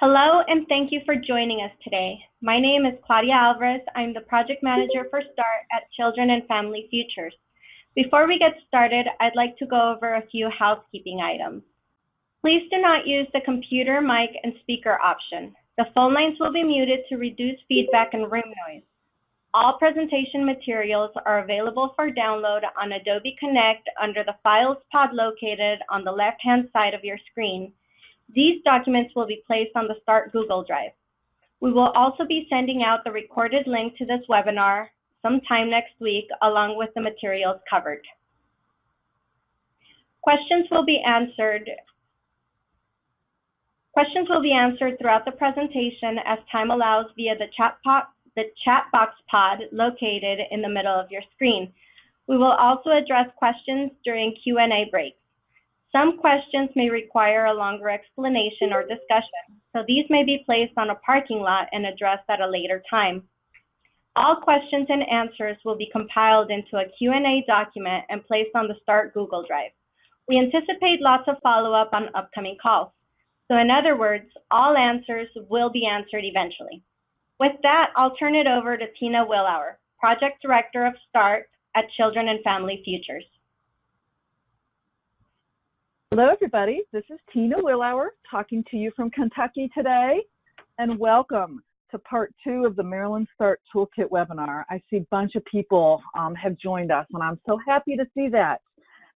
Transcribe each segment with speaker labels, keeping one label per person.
Speaker 1: Hello, and thank you for joining us today. My name is Claudia Alvarez. I'm the project manager for START at Children and Family Futures. Before we get started, I'd like to go over a few housekeeping items. Please do not use the computer, mic, and speaker option. The phone lines will be muted to reduce feedback and room noise. All presentation materials are available for download on Adobe Connect under the Files pod located on the left-hand side of your screen. These documents will be placed on the START Google Drive. We will also be sending out the recorded link to this webinar sometime next week, along with the materials covered. Questions will be answered throughout the presentation as time allows via the chat box pod located in the middle of your screen. We will also address questions during Q&A breaks. Some questions may require a longer explanation or discussion, so these may be placed on a parking lot and addressed at a later time. All questions and answers will be compiled into a Q&A document and placed on the START Google Drive. We anticipate lots of follow-up on upcoming calls. So in other words, all answers will be answered eventually. With that, I'll turn it over to Tina Willauer, Project Director of START at Children and Family Futures.
Speaker 2: Hello, everybody. This is Tina Willauer talking to you from Kentucky today, and welcome to part 2 of the Maryland START Toolkit webinar. I see a bunch of people have joined us, and I'm so happy to see that.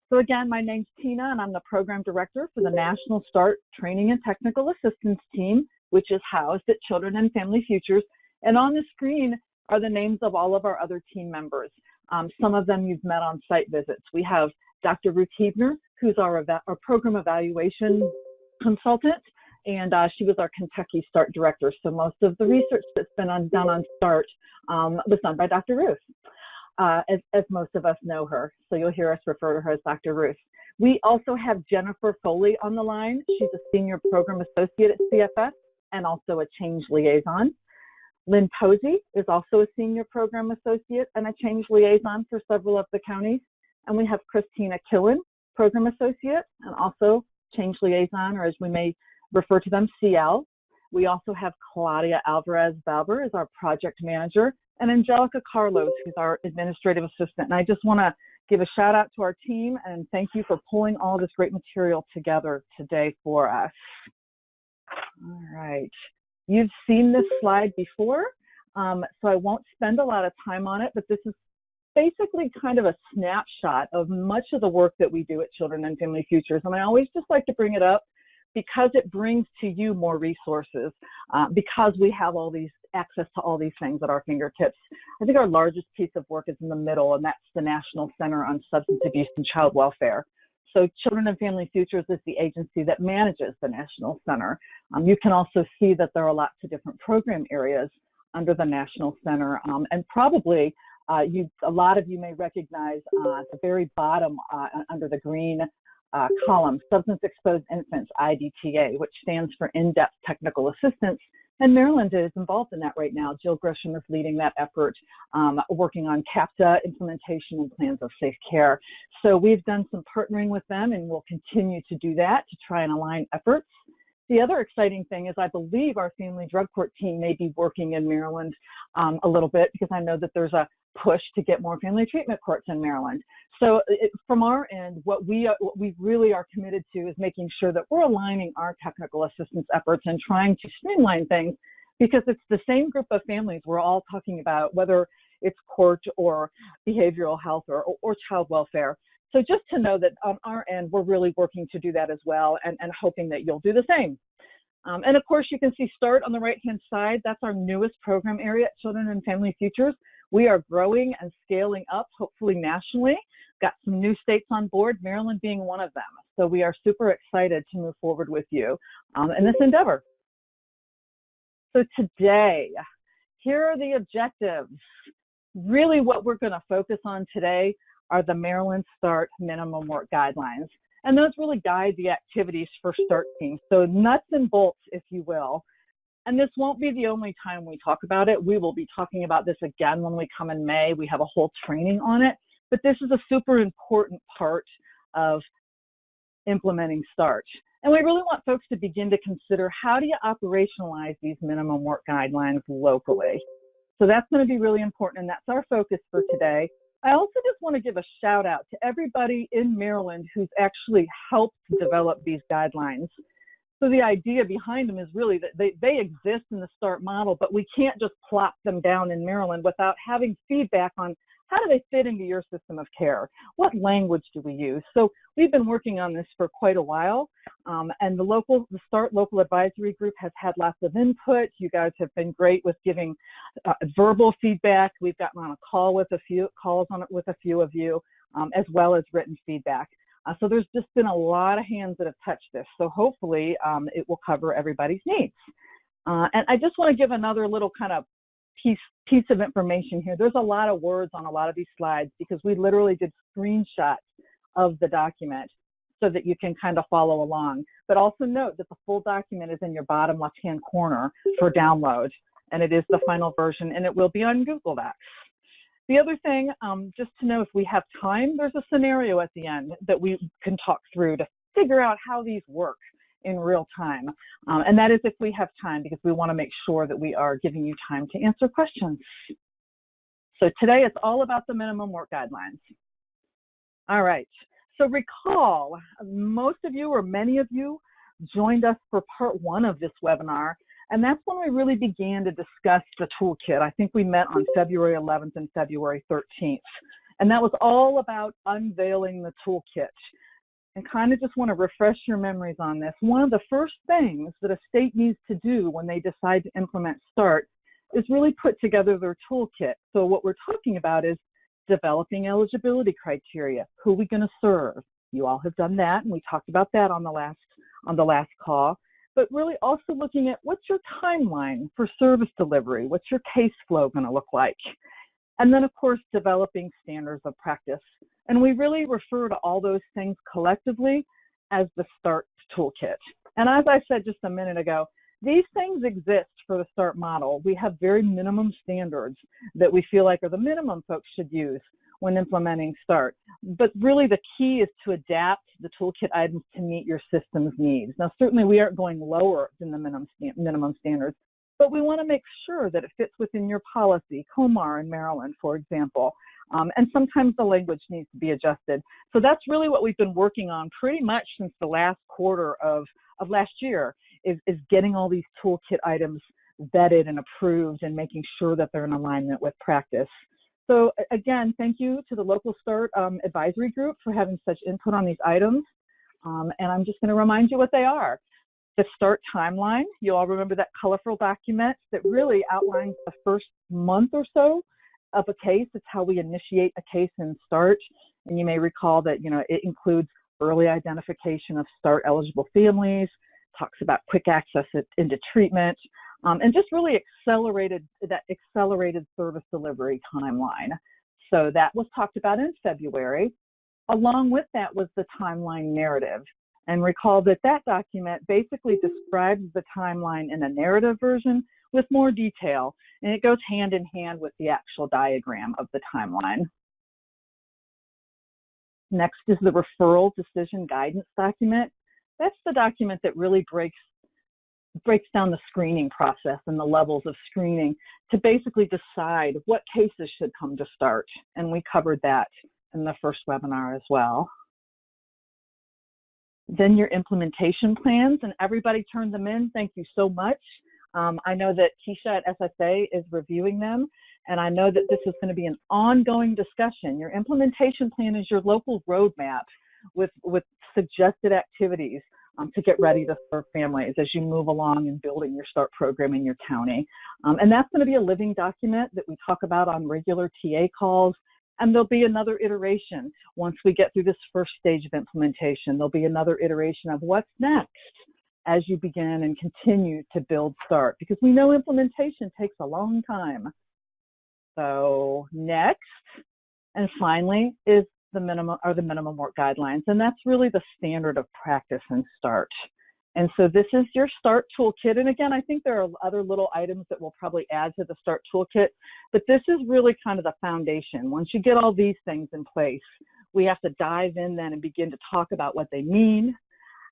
Speaker 2: So again, my name's Tina, and I'm the Program Director for the National START Training and Technical Assistance Team, which is housed at Children and Family Futures. And on the screen are the names of all of our other team members. Some of them you've met on site visits. We have Dr. Ruth Hebner, who's our program evaluation consultant, and she was our Kentucky START director. So most of the research that's been done on START was done by Dr. Ruth, as most of us know her. So you'll hear us refer to her as Dr. Ruth. We also have Jennifer Foley on the line. She's a senior program associate at CFS and also a change liaison. Lynn Posey is also a senior program associate and a change liaison for several of the counties. And we have Christina Killen, program associate, and also change liaison, or as we may refer to them, CL. We also have Claudia Alvarez-Balber as our project manager, and Angelica Carlos, who's our administrative assistant. And I just want to give a shout out to our team and thank you for pulling all this great material together today for us. All right. You've seen this slide before, so I won't spend a lot of time on it, but this is basically kind of a snapshot of much of the work that we do at Children and Family Futures. And I always just like to bring it up because it brings to you more resources, because we have all these access to all these things at our fingertips. I think our largest piece of work is in the middle, and that's the National Center on Substance Abuse and Child Welfare. So Children and Family Futures is the agency that manages the National Center. You can also see that there are lots of different program areas under the National Center, and probably a lot of you may recognize at the very bottom under the green column, Substance Exposed Infants, IDTA, which stands for In-Depth Technical Assistance. And Maryland is involved in that right now. Jill Grisham is leading that effort, working on CAPTA implementation and plans of safe care. So we've done some partnering with them, and we'll continue to do that to try and align efforts. The other exciting thing is I believe our Family Drug Court team may be working in Maryland a little bit, because I know that there's a push to get more family treatment courts in Maryland. So from our end, what we really are committed to is making sure that we're aligning our technical assistance efforts and trying to streamline things, because it's the same group of families we're all talking about, whether it's court or behavioral health or child welfare. So just to know that on our end, we're really working to do that as well, and hoping that you'll do the same. And of course, you can see START on the right-hand side. That's our newest program area at Children and Family Futures. We are growing and scaling up, hopefully nationally. Got some new states on board, Maryland being one of them. So we are super excited to move forward with you in this endeavor. So today, here are the objectives. Really what we're going to focus on today are the Maryland START minimum work guidelines. And those really guide the activities for START teams. So nuts and bolts, if you will. And this won't be the only time we talk about it. We will be talking about this again when we come in May. We have a whole training on it. But this is a super important part of implementing START. And we really want folks to begin to consider, how do you operationalize these minimum work guidelines locally? So that's going to be really important, and that's our focus for today. I also just want to give a shout out to everybody in Maryland who's actually helped develop these guidelines. So the idea behind them is really that they exist in the START model, but we can't just plop them down in Maryland without having feedback on how do they fit into your system of care? What language do we use? So we've been working on this for quite a while, and the START local advisory group has had lots of input. You guys have been great with giving verbal feedback. We've gotten on a call with a few of you, as well as written feedback. So there's just been a lot of hands that have touched this. So hopefully it will cover everybody's needs. And I just want to give another little kind of piece of information here. There's a lot of words on a lot of these slides because we literally did screenshots of the document so that you can kind of follow along. But also note that the full document is in your bottom left-hand corner for download, and it is the final version, and it will be on Google Docs. The other thing, just to know, if we have time, there's a scenario at the end that we can talk through to figure out how these work in real time. And that is if we have time, because we want to make sure that we are giving you time to answer questions. So today it's all about the minimum work guidelines. All right, so recall, most of you or many of you joined us for part 1 of this webinar, and that's when we really began to discuss the toolkit. I think we met on February 11th and February 13th, and that was all about unveiling the toolkit. And kind of just want to refresh your memories on this. One of the first things that a state needs to do when they decide to implement START is really put together their toolkit. So what we're talking about is developing eligibility criteria. Who are we going to serve? You all have done that, and we talked about that on the last call. But really also looking at, what's your timeline for service delivery? What's your case flow going to look like? And then, of course, developing standards of practice. And we really refer to all those things collectively as the START toolkit. And as I said just a minute ago, these things exist for the START model. We have very minimum standards that we feel like are the minimum folks should use when implementing START. But really the key is to adapt the toolkit items to meet your system's needs. Now, certainly we aren't going lower than the minimum standards, but we want to make sure that it fits within your policy, COMAR in Maryland, for example. And sometimes the language needs to be adjusted. So that's really what we've been working on pretty much since the last quarter of last year, is getting all these toolkit items vetted and approved and making sure that they're in alignment with practice. So again, thank you to the local START advisory group for having such input on these items. And I'm just going to remind you what they are. The START timeline, you all remember that colorful document that really outlines the first month or so of a case. It's how we initiate a case in START. And you may recall that, it includes early identification of START eligible families, talks about quick access into treatment, and just really accelerated service delivery timeline. So that was talked about in February. Along with that was the timeline narrative. And recall that that document basically describes the timeline in a narrative version with more detail, and it goes hand in hand with the actual diagram of the timeline. Next is the referral decision guidance document. That's the document that really breaks down the screening process and the levels of screening to basically decide what cases should come to START. And we covered that in the first webinar as well. Then your implementation plans, and everybody turned them in. Thank you so much. I know that Keisha at SSA is reviewing them, and I know that this is going to be an ongoing discussion. Your implementation plan is your local roadmap with suggested activities to get ready to serve families as you move along in building your START program in your county. And that's going to be a living document that we talk about on regular TA calls. And there'll be another iteration once we get through this first stage of implementation. There'll be another iteration of what's next as you begin and continue to build START, because we know implementation takes a long time. So next, and finally, is the minimum work guidelines, and that's really the standard of practice in START. And so this is your START toolkit. And again, I think there are other little items that we'll probably add to the START toolkit, but this is really kind of the foundation. Once you get all these things in place, we have to dive in then and begin to talk about what they mean,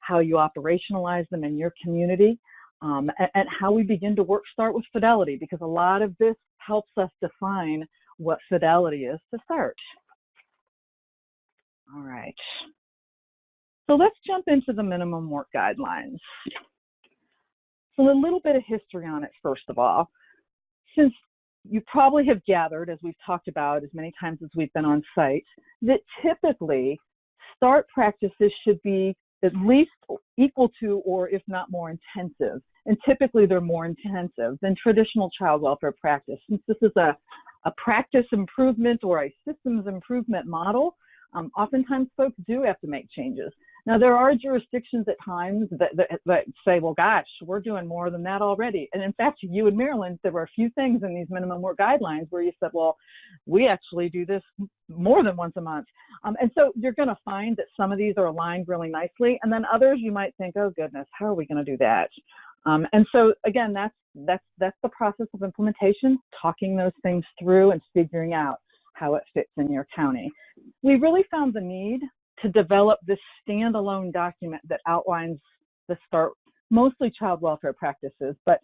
Speaker 2: how you operationalize them in your community, and how we begin to start with fidelity, because a lot of this helps us define what fidelity is to start. All right. So let's jump into the minimum work guidelines. So a little bit of history on it, first of all. Since you probably have gathered, as we've talked about as many times as we've been on site, that typically START practices should be at least equal to, or if not more intensive. And typically they're more intensive than traditional child welfare practice. Since this is a practice improvement or a systems improvement model, oftentimes folks do have to make changes. Now, there are jurisdictions at times that say, well, gosh, we're doing more than that already. And in fact, you in Maryland, there were a few things in these minimum work guidelines where you said, well, we actually do this more than once a month. And so you're going to find that some of these are aligned really nicely. And then others you might think, oh, goodness, how are we going to do that? And so, again, that's the process of implementation, talking those things through and figuring out how it fits in your county. We really found the need to develop this standalone document that outlines the START, mostly child welfare practices, but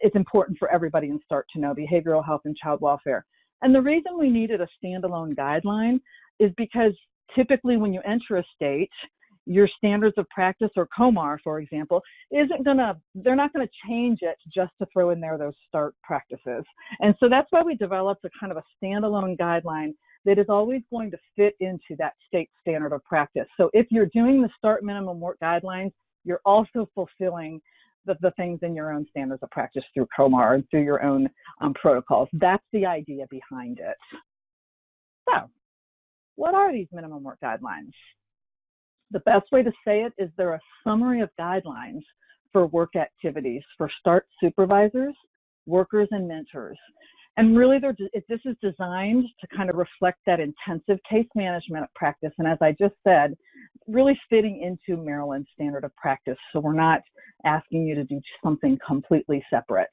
Speaker 2: it's important for everybody in START to know behavioral health and child welfare. And the reason we needed a standalone guideline is because typically when you enter a state, your standards of practice, or COMAR, for example, they're not gonna change it just to throw in there those START practices. And so that's why we developed a kind of a standalone guideline that is always going to fit into that state standard of practice. So if you're doing the START minimum work guidelines, you're also fulfilling the things in your own standards of practice through COMAR and through your own protocols. That's the idea behind it. So what are these minimum work guidelines? The best way to say it is they're a summary of guidelines for work activities for START supervisors, workers, and mentors. And really, this is designed to kind of reflect that intensive case management practice. And as I just said, really fitting into Maryland's standard of practice. So we're not asking you to do something completely separate.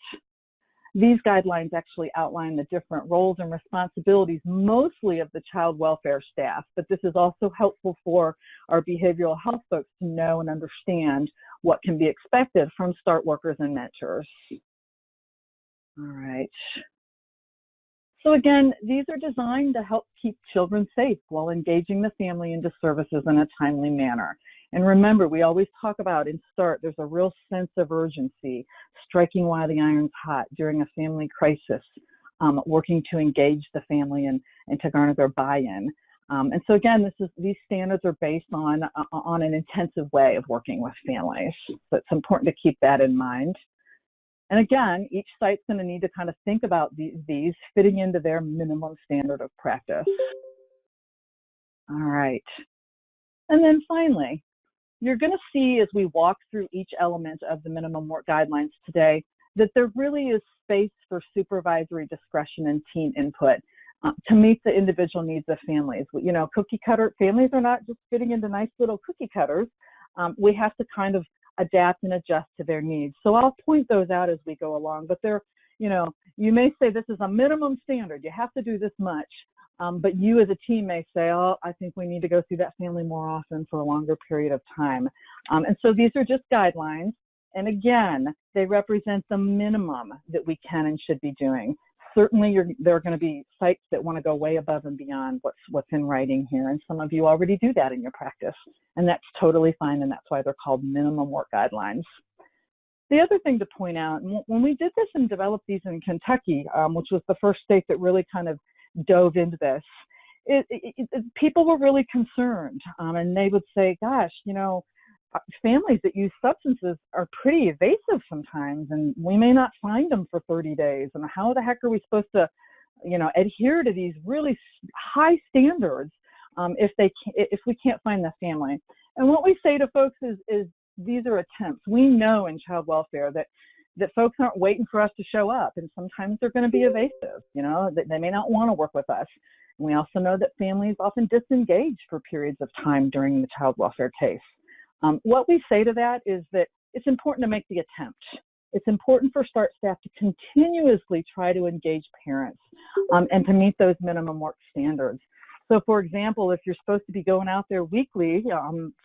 Speaker 2: These guidelines actually outline the different roles and responsibilities, mostly of the child welfare staff, but this is also helpful for our behavioral health folks to know and understand what can be expected from START workers and mentors. All right. So again, these are designed to help keep children safe while engaging the family into services in a timely manner. And remember, we always talk about in START, there's a real sense of urgency, striking while the iron's hot during a family crisis, working to engage the family and to garner their buy-in. And so again, these standards are based on an intensive way of working with families. So it's important to keep that in mind. And again, each site's going to need to kind of think about these fitting into their minimum standard of practice. All right. And then finally, you're going to see as we walk through each element of the minimum work guidelines today that there really is space for supervisory discretion and team input to meet the individual needs of families. You know, cookie cutter families are not just fitting into nice little cookie cutters. We have to kind of adapt and adjust to their needs. So I'll point those out as we go along, but you may say this is a minimum standard. You have to do this much. But you as a team may say, oh, I think we need to go through that family more often for a longer period of time. And so these are just guidelines. And again, they represent the minimum that we can and should be doing. Certainly, there are going to be sites that want to go way above and beyond what's in writing here. And some of you already do that in your practice. And that's totally fine. And that's why they're called minimum work guidelines. The other thing to point out, when we did this and developed these in Kentucky, which was the first state that really kind of dove into this, people were really concerned, and they would say, gosh, families that use substances are pretty evasive sometimes, and we may not find them for 30 days, and how the heck are we supposed to adhere to these really high standards if we can't find the family? And what we say to folks is these are attempts. We know in child welfare that folks aren't waiting for us to show up, and sometimes they're going to be evasive. They may not want to work with us. And we also know that families often disengage for periods of time during the child welfare case. What we say to that is that it's important to make the attempt. It's important for START staff to continuously try to engage parents and to meet those minimum work standards. So, for example, if you're supposed to be going out there weekly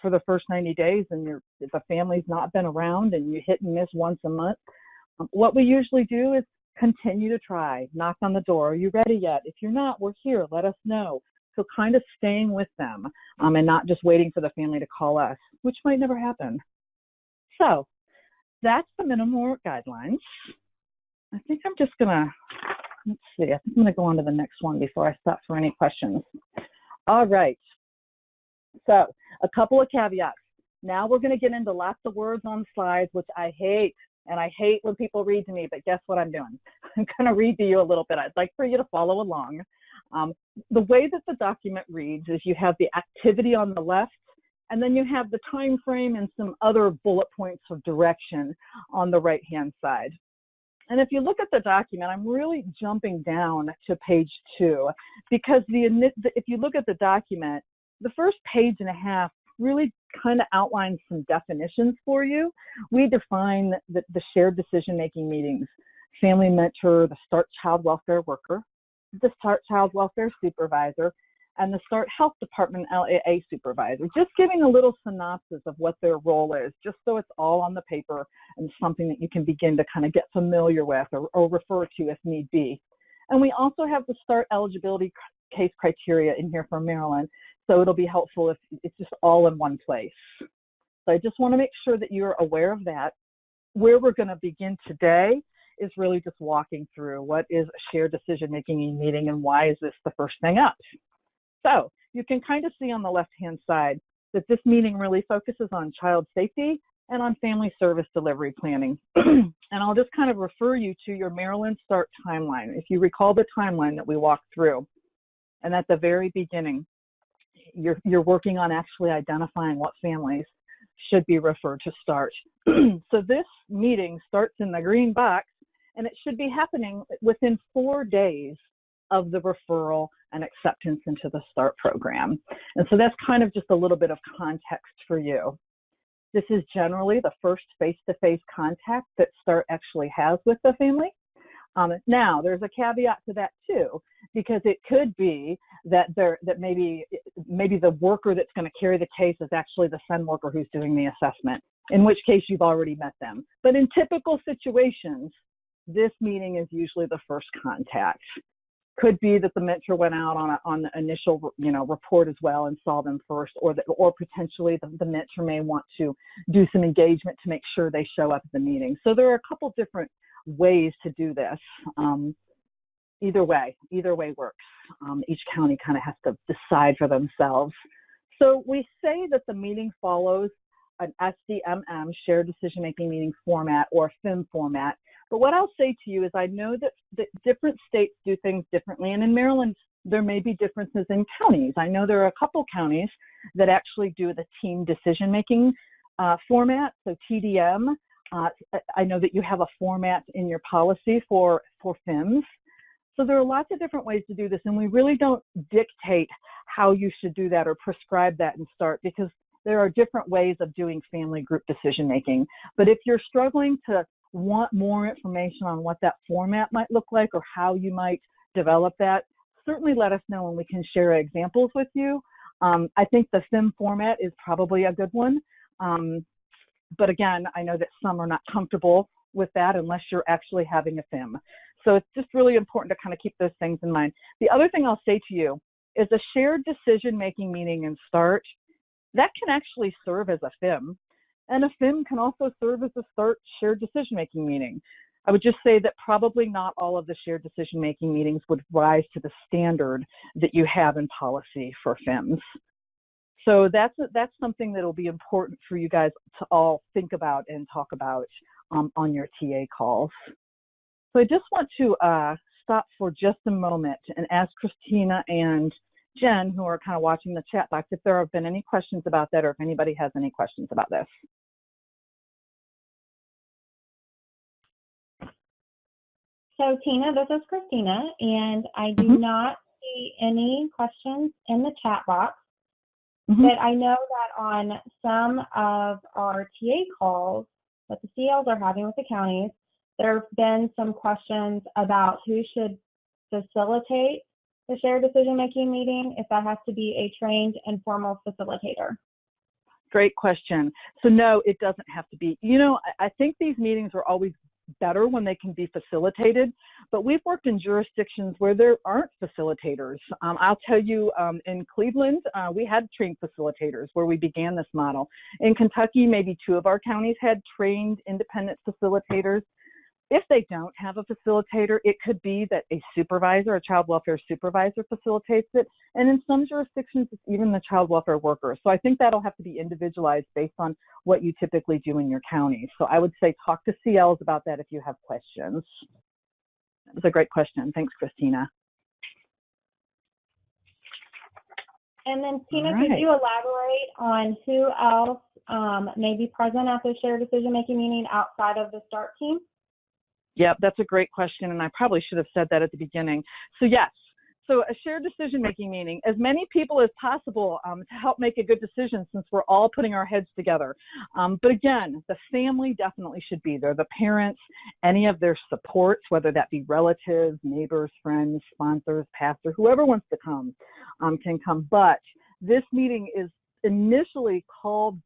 Speaker 2: for the first 90 days and if a family's not been around and you hit and miss once a month, what we usually do is continue to try, knock on the door. Are you ready yet? If you're not, we're here. Let us know. So kind of staying with them and not just waiting for the family to call us, which might never happen. So that's the minimum work guidelines. I think I'm just going to, let's see, I think I'm going to go on to the next one before I stop for any questions. All right. So a couple of caveats. Now we're going to get into lots of words on slides, which I hate. And I hate when people read to me, but guess what I'm doing? I'm going to read to you a little bit. I'd like for you to follow along. The way that the document reads is you have the activity on the left, and then you have the time frame and some other bullet points of direction on the right-hand side. And if you look at the document, I'm really jumping down to page 2 because if you look at the document, the first page and a half really kind of outlines some definitions for you. We define the shared decision-making meetings, family mentor, the START child welfare worker, the START child welfare supervisor, and the START health department LAA supervisor, just giving a little synopsis of what their role is, just so it's all on the paper and something that you can begin to kind of get familiar with or refer to if need be. And we also have the START eligibility case criteria in here for Maryland, so it'll be helpful if it's just all in one place. So I just want to make sure that you're aware of that. Where we're going to begin today is really just walking through what is a shared decision-making meeting and why is this the first thing up. So you can kind of see on the left-hand side that this meeting really focuses on child safety and on family service delivery planning. And I'll just kind of refer you to your Maryland START timeline. If you recall the timeline that we walked through, and at the very beginning, you're working on actually identifying what families should be referred to START. So this meeting starts in the green box, and it should be happening within 4 days of the referral and acceptance into the START program. And so that's kind of just a little bit of context for you. This is generally the first face-to-face contact that START actually has with the family. Now, there's a caveat to that too, because it could be that maybe the worker that's going to carry the case is actually the SEND worker who's doing the assessment, in which case you've already met them. But in typical situations, this meeting is usually the first contact. Could be that the mentor went out on the initial report as well and saw them first, or potentially the mentor may want to do some engagement to make sure they show up at the meeting. So there are a couple different ways to do this. Either way works. Each county kind of has to decide for themselves. So we say that the meeting follows an SDMM, shared decision-making meeting format, or FIM format. But what I'll say to you is I know that different states do things differently, and in Maryland, there may be differences in counties. I know there are a couple counties that actually do the team decision-making format, so TDM. I know that you have a format in your policy for FIMs. So there are lots of different ways to do this, and we really don't dictate how you should do that or prescribe that and START, because there are different ways of doing family group decision-making. But if you're struggling to want more information on what that format might look like or how you might develop that, certainly let us know and we can share examples with you. I think the FIM format is probably a good one. But again, I know that some are not comfortable with that unless you're actually having a FIM. So it's just really important to kind of keep those things in mind. The other thing I'll say to you is a shared decision-making meeting in START, that can actually serve as a FIM. And a FIM can also serve as a START shared decision-making meeting. I would just say that probably not all of the shared decision-making meetings would rise to the standard that you have in policy for FIMs. So that's something that will be important for you guys to all think about and talk about on your TA calls. So I just want to stop for just a moment and ask Christina and Jen, who are kind of watching the chat box, if there have been any questions about that or if anybody has any questions about this.
Speaker 1: So Tina, this is Christina, and I do not see any questions in the chat box, but I know that on some of our TA calls that the CLs are having with the counties, there have been some questions about who should facilitate the shared decision-making meeting if that has to be a trained and formal facilitator?
Speaker 2: Great question. So no, it doesn't have to be. You know, I think these meetings are always better when they can be facilitated, but we've worked in jurisdictions where there aren't facilitators. I'll tell you, in Cleveland, we had trained facilitators where we began this model. In Kentucky, maybe 2 of our counties had trained independent facilitators. If they don't have a facilitator, it could be that a supervisor, a child welfare supervisor, facilitates it. And in some jurisdictions, it's even the child welfare worker. So I think that'll have to be individualized based on what you typically do in your county. So I would say talk to CLs about that if you have questions. That was a great question. Thanks, Christina.
Speaker 1: And then, Tina, could you elaborate on who else may be present at the shared decision-making meeting outside of the START team?
Speaker 2: Yeah, that's a great question, and I probably should have said that at the beginning. So yes, so a shared decision-making meeting, as many people as possible to help make a good decision since we're all putting our heads together. But again, the family definitely should be there. The parents, any of their supports, whether that be relatives, neighbors, friends, sponsors, pastor, whoever wants to come can come. But this meeting is initially called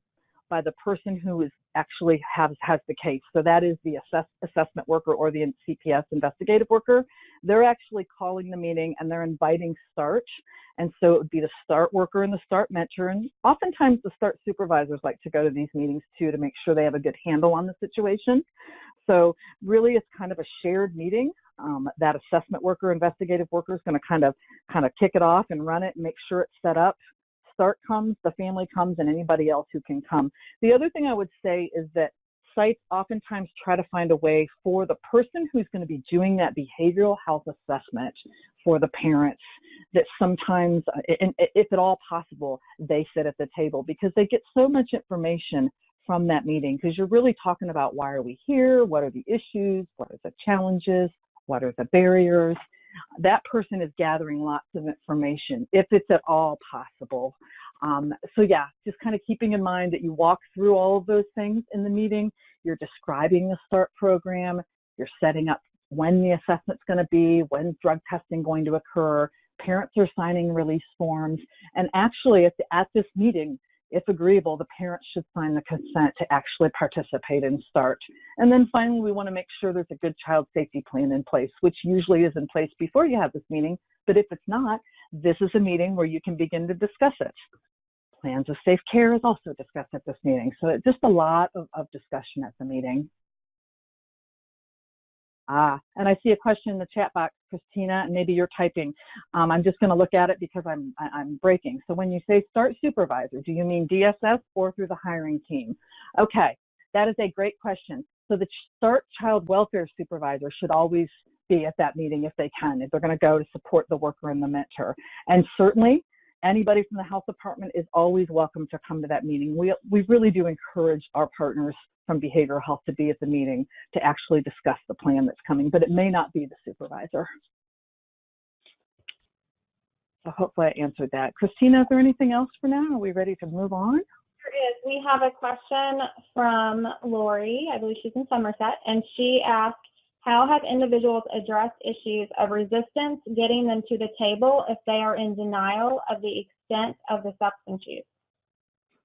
Speaker 2: by the person who is actually has the case. So that is the assessment worker or the CPS investigative worker. They're actually calling the meeting and they're inviting START. And so it would be the START worker and the START mentor. And oftentimes the START supervisors like to go to these meetings too to make sure they have a good handle on the situation. So really it's kind of a shared meeting. That assessment worker, investigative worker is going to kind of kick it off and run it and make sure it's set up. START comes, the family comes, and anybody else who can come. The other thing I would say is that sites oftentimes try to find a way for the person who's going to be doing that behavioral health assessment for the parents that sometimes, and if at all possible, they sit at the table because they get so much information from that meeting because you're really talking about why are we here, what are the issues, what are the challenges, what are the barriers. That person is gathering lots of information if it's at all possible. So yeah, just kind of keeping in mind that you walk through all of those things in the meeting. You're describing the START program. You're setting up when the assessment's going to be, when's drug testing going to occur. Parents are signing release forms. And actually at this meeting, if agreeable, the parents should sign the consent to actually participate in START. And then finally, we want to make sure there's a good child safety plan in place, which usually is in place before you have this meeting. But if it's not, this is a meeting where you can begin to discuss it. Plans of safe care is also discussed at this meeting. So it's just a lot of discussion at the meeting. And I see a question in the chat box, Christina, and maybe you're typing. I'm just going to look at it because I'm breaking. So when you say START supervisor, do you mean DSS or through the hiring team? Okay, that is a great question. So the START child welfare supervisor should always be at that meeting if they can, if they're going to go to support the worker and the mentor. And certainly, anybody from the health department is always welcome to come to that meeting. We really do encourage our partners from behavioral health to be at the meeting to actually discuss the plan that's coming, but it may not be the supervisor. So hopefully I answered that. Christina, is there anything else for now? Are we ready to move on?
Speaker 1: There is. We have a question from Lori. I believe she's in Somerset, and she asked, how have individuals addressed issues of resistance getting them to the table if they are in denial of the extent of the substance use?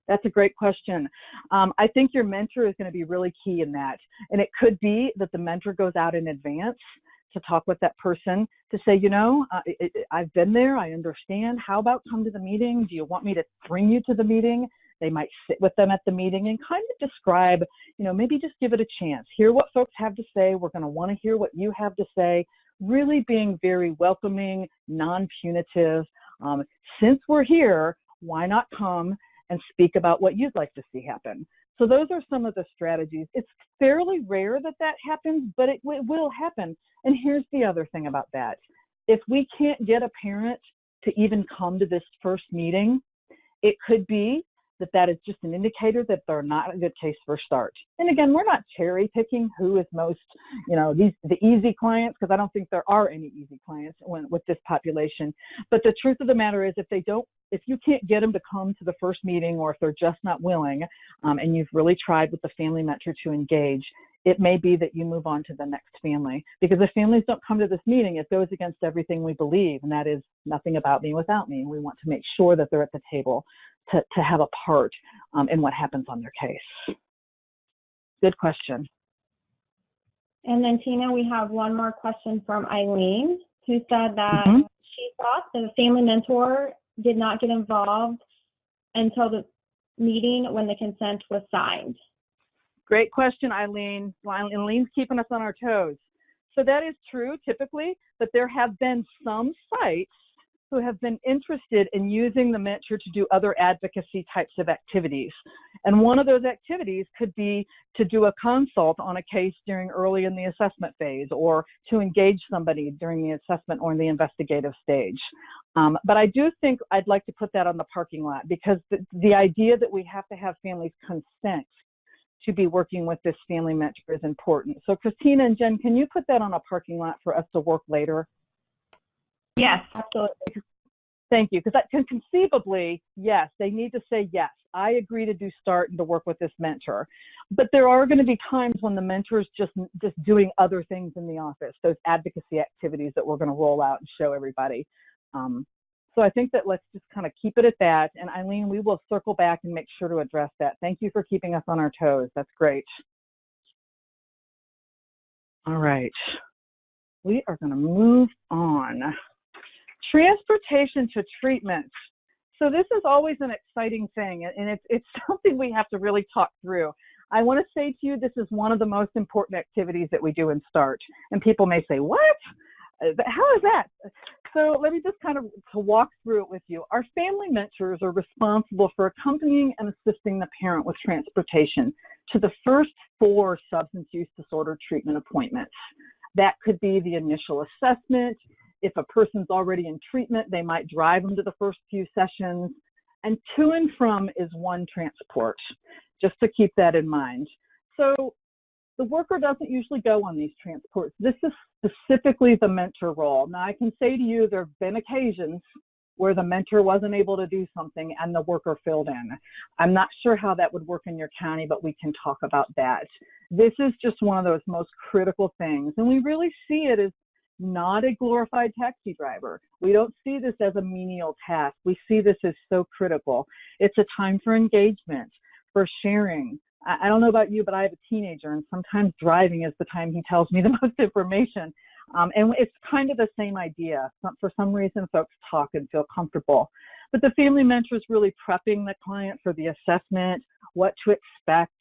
Speaker 2: That's a great question. I think your mentor is going to be really key in that. And it could be that the mentor goes out in advance to talk with that person to say, you know, I've been there, I understand. How about come to the meeting? Do you want me to bring you to the meeting? They might sit with them at the meeting and kind of describe, you know, maybe just give it a chance. Hear what folks have to say. We're going to want to hear what you have to say. Really being very welcoming, non-punitive. Since we're here, why not come and speak about what you'd like to see happen? So those are some of the strategies. It's fairly rare that that happens, but it will happen. And here's the other thing about that. If we can't get a parent to even come to this first meeting, it could be that that is just an indicator that they're not a good case for START. And again, we're not cherry picking who is most, you know, the easy clients, because I don't think there are any easy clients with this population. But the truth of the matter is if you can't get them to come to the first meeting, or if they're just not willing, and you've really tried with the family mentor to engage, it may be that you move on to the next family. Because if families don't come to this meeting, it goes against everything we believe, and that is nothing about me without me. We want to make sure that they're at the table to have a part in what happens on their case. Good question.
Speaker 1: And then, Tina, we have one more question from Eileen, who said that she thought the family mentor did not get involved until the meeting when the consent was signed.
Speaker 2: Great question, Eileen. Well, Eileen's keeping us on our toes. So that is true typically, but there have been some sites who have been interested in using the mentor to do other advocacy types of activities. And one of those activities could be to do a consult on a case during early in the assessment phase, or to engage somebody during the assessment or in the investigative stage. But I do think I'd like to put that on the parking lot, because the idea that we have to have families consent to be working with this family mentor is important. So Christina and Jen, can you put that on a parking lot for us to work later?
Speaker 1: Yes, absolutely.
Speaker 2: Thank you. Because conceivably, yes, they need to say, yes, I agree to do START and to work with this mentor. But there are going to be times when the mentor is just doing other things in the office, those advocacy activities that we're going to roll out and show everybody. So I think that let's just kind of keep it at that. And Eileen, we will circle back and make sure to address that. Thank you for keeping us on our toes. That's great. All right. We are going to move on. Transportation to treatment. So this is always an exciting thing, and it's something we have to really talk through. I want to say to you, this is one of the most important activities that we do in START. And people may say, what? How is that? So let me just kind of walk through it with you. Our family mentors are responsible for accompanying and assisting the parent with transportation to the first 4 substance use disorder treatment appointments. That could be the initial assessment. If a person's already in treatment, they might drive them to the first few sessions. And to and from is 1 transport, just to keep that in mind. So the worker doesn't usually go on these transports. This is specifically the mentor role. Now, I can say to you, there have been occasions where the mentor wasn't able to do something and the worker filled in. I'm not sure how that would work in your county, but we can talk about that. This is just one of those most critical things. And we really see it as not a glorified taxi driver. We don't see this as a menial task. We see this as so critical. It's a time for engagement, for sharing. I don't know about you, but I have a teenager, and sometimes driving is the time he tells me the most information. And it's kind of the same idea. For some reason, folks talk and feel comfortable. But the family mentor is really prepping the client for the assessment, what to expect,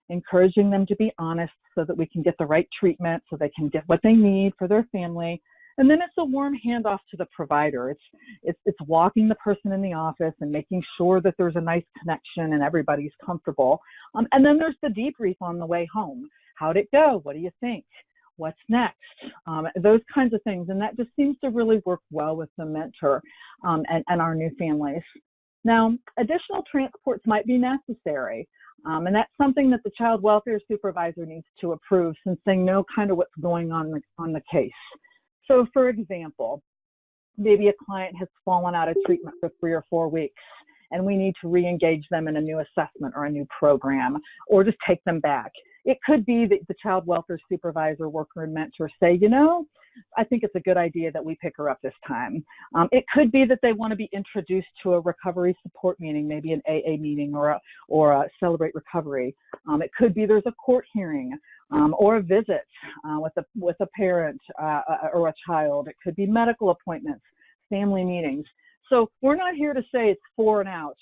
Speaker 2: encouraging them to be honest so that we can get the right treatment, so they can get what they need for their family. And then it's a warm handoff to the provider. It's walking the person in the office and making sure that there's a nice connection and everybody's comfortable. And then there's the debrief on the way home. How'd it go? What do you think? What's next? Those kinds of things. And that just seems to really work well with the mentor and our new families. Now, additional transports might be necessary. And that's something that the child welfare supervisor needs to approve, since they know kind of what's going on the case. So, for example, maybe a client has fallen out of treatment for 3 or 4 weeks, and we need to re-engage them in a new assessment or a new program, or just take them back. It could be that the child welfare supervisor, worker, and mentor say, you know, I think it's a good idea that we pick her up this time. It could be that they want to be introduced to a recovery support meeting, maybe an AA meeting or a Celebrate Recovery. It could be there's a court hearing or a visit with a parent or a child. It could be medical appointments, family meetings. So we're not here to say it's for and out,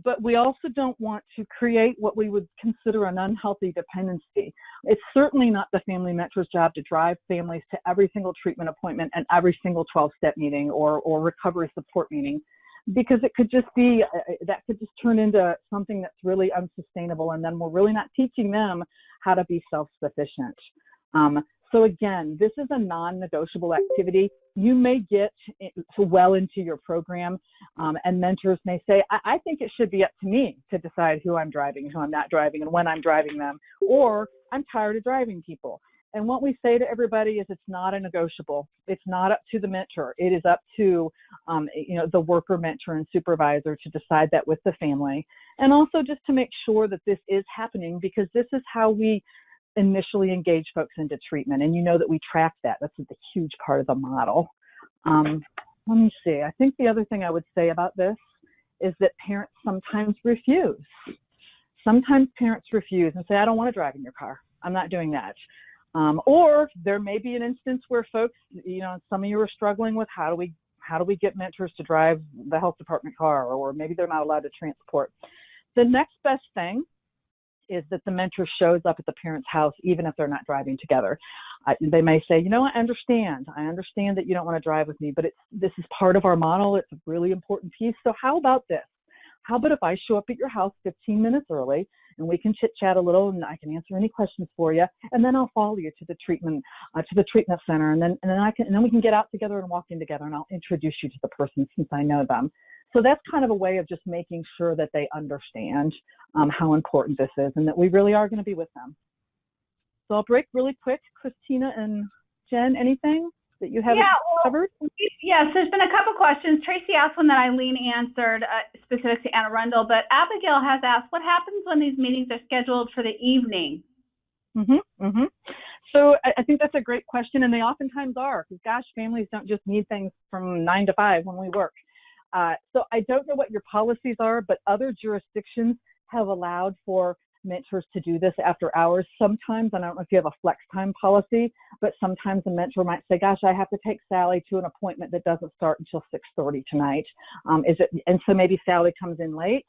Speaker 2: but we also don't want to create what we would consider an unhealthy dependency. It's certainly not the family mentor's job to drive families to every single treatment appointment and every single 12-step meeting or recovery support meeting, because it could just be, that could just turn into something that's really unsustainable, and then we're really not teaching them how to be self-sufficient. So again, this is a non-negotiable activity. You may get well into your program, and mentors may say, I think it should be up to me to decide who I'm driving, who I'm not driving, and when I'm driving them, or I'm tired of driving people. And what we say to everybody is it's not a negotiable. It's not up to the mentor. It is up to the worker, mentor, and supervisor to decide that with the family. And also just to make sure that this is happening, because this is how we initially engage folks into treatment. And you know that we track that. That's a huge part of the model. Let me see. I think the other thing I would say about this is that parents sometimes refuse. Sometimes parents refuse and say, I don't want to drive in your car. I'm not doing that. Or there may be an instance where folks, some of you are struggling with how do we get mentors to drive the health department car, or maybe they're not allowed to transport. The next best thing is that the mentor shows up at the parent's house, even if they're not driving together. They may say, I understand that you don't want to drive with me, but this is part of our model. It's a really important piece. So how about this? How about if I show up at your house 15 minutes early and we can chit chat a little and I can answer any questions for you, and then I'll follow you to the treatment center, and then we can get out together and walk in together, and I'll introduce you to the person since I know them. So that's kind of a way of just making sure that they understand how important this is and that we really are going to be with them. So I'll break really quick. Christina and Jen, anything that you haven't covered?
Speaker 3: Yes, there's been a couple questions. Tracy asked one that Eileen answered specific to Anne Arundel, but Abigail has asked, what happens when these meetings are scheduled for the evening?
Speaker 2: So I think that's a great question, and they oftentimes are, because gosh, families don't just need things from 9 to 5 when we work. So I don't know what your policies are, but other jurisdictions have allowed for mentors to do this after hours. Sometimes, and I don't know if you have a flex time policy, but sometimes a mentor might say, gosh, I have to take Sally to an appointment that doesn't start until 6:30 tonight. And so maybe Sally comes in late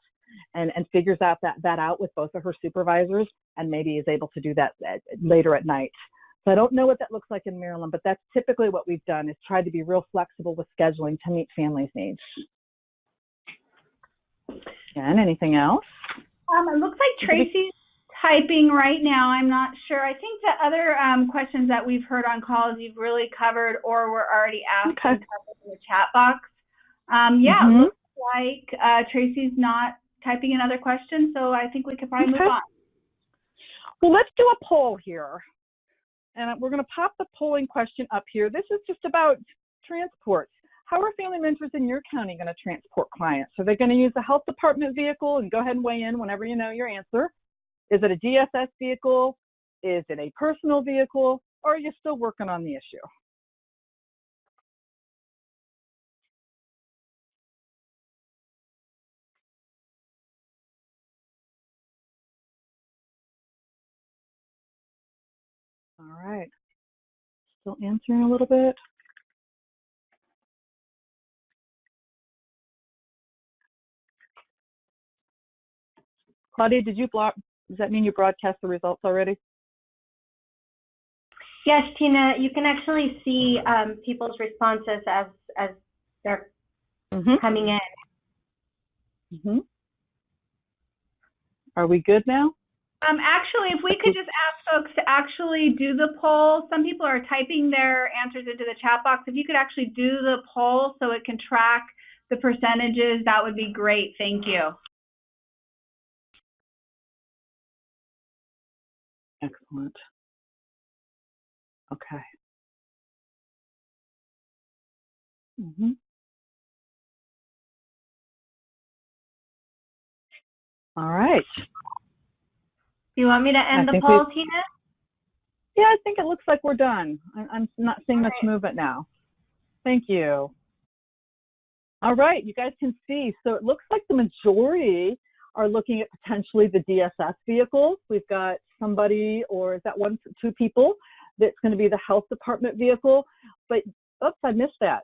Speaker 2: and figures out that out with both of her supervisors, and maybe is able to do that later at night. So I don't know what that looks like in Maryland, but that's typically what we've done, is try to be real flexible with scheduling to meet families' needs. And anything else?
Speaker 3: It looks like Tracy's typing right now. I'm not sure. I think the other questions that we've heard on calls you've really covered or were already asked in the chat box. It looks like Tracy's not typing another question, so I think we could probably move on.
Speaker 2: Well, let's do a poll here. And we're going to pop the polling question up here. This is just about transports. How are family mentors in your county going to transport clients? Are they going to use a health department vehicle? And go ahead and weigh in whenever you know your answer. Is it a DSS vehicle? Is it a personal vehicle? Or are you still working on the issue? All right. Still answering a little bit. Claudia, does that mean you broadcast the results already?
Speaker 1: Yes, Tina, you can actually see people's responses as they're coming in.
Speaker 2: Are we good now?
Speaker 3: Actually, if we could just ask folks to actually do the poll. Some people are typing their answers into the chat box. If you could actually do the poll so it can track the percentages, that would be great. Thank you.
Speaker 2: Excellent. Okay. All right.
Speaker 1: Do you want me to end the poll, Tina?
Speaker 2: Yeah, I think it looks like we're done. I'm not seeing much movement now. Thank you. All right, you guys can see. So it looks like the majority are looking at potentially the DSS vehicles. We've got somebody, or is that two people, that's going to be the health department vehicle. But, oops, I missed that.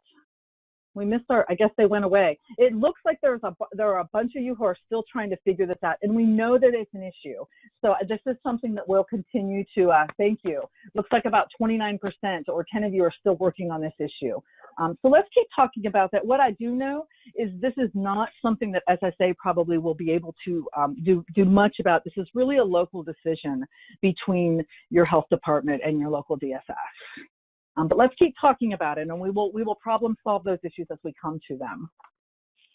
Speaker 2: We missed I guess they went away. It looks like there are a bunch of you who are still trying to figure this out, and we know that it's an issue. So this is something that we'll continue to, thank you. Looks like about 29% or 10 of you are still working on this issue. So let's keep talking about that. What I do know is this is not something that, as I say, probably will be able to do much about. This is really a local decision between your health department and your local DSS. But let's keep talking about it, and we will problem solve those issues as we come to them.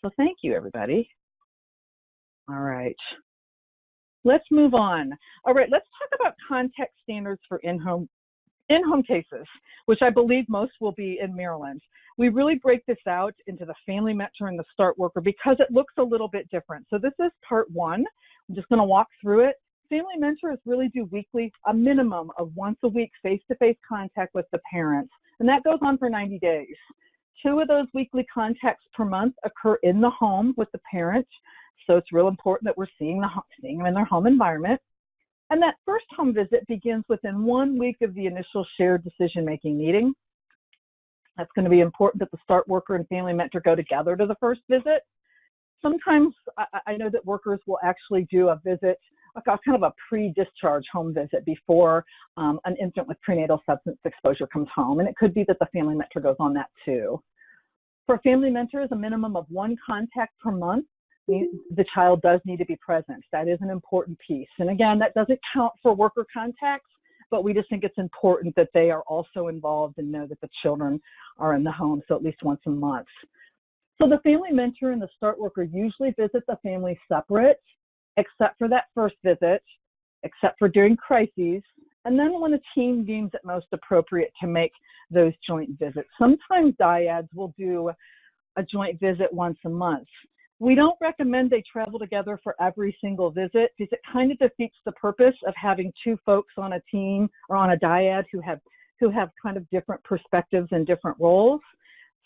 Speaker 2: So thank you, everybody. All right. Let's move on. All right, let's talk about context standards for in-home cases, which I believe most will be in Maryland. We really break this out into the family mentor and the START worker because it looks a little bit different. So this is part one. I'm just going to walk through it. family mentors really do a minimum of once a week face-to-face contact with the parents, and that goes on for 90 days. 2 of those weekly contacts per month occur in the home with the parents, so it's real important that we're seeing them in their home environment. And that first home visit begins within 1 week of the initial shared decision-making meeting. That's going to be important that the START worker and family mentor go together to the first visit. Sometimes I know that workers will actually do a visit, kind of a pre-discharge home visit before an infant with prenatal substance exposure comes home. And it could be that the family mentor goes on that too. For family mentors, a minimum of 1 contact per month. The child does need to be present. That is an important piece. And again, that doesn't count for worker contacts, but we just think it's important that they are also involved and know that the children are in the home, so at least once a month. So the family mentor and the START worker usually visit the family separate, except for that first visit, except for during crises, and then when a team deems it most appropriate to make those joint visits. Sometimes dyads will do a joint visit once a month. We don't recommend they travel together for every single visit because it kind of defeats the purpose of having 2 folks on a team or on a dyad who have kind of different perspectives and different roles.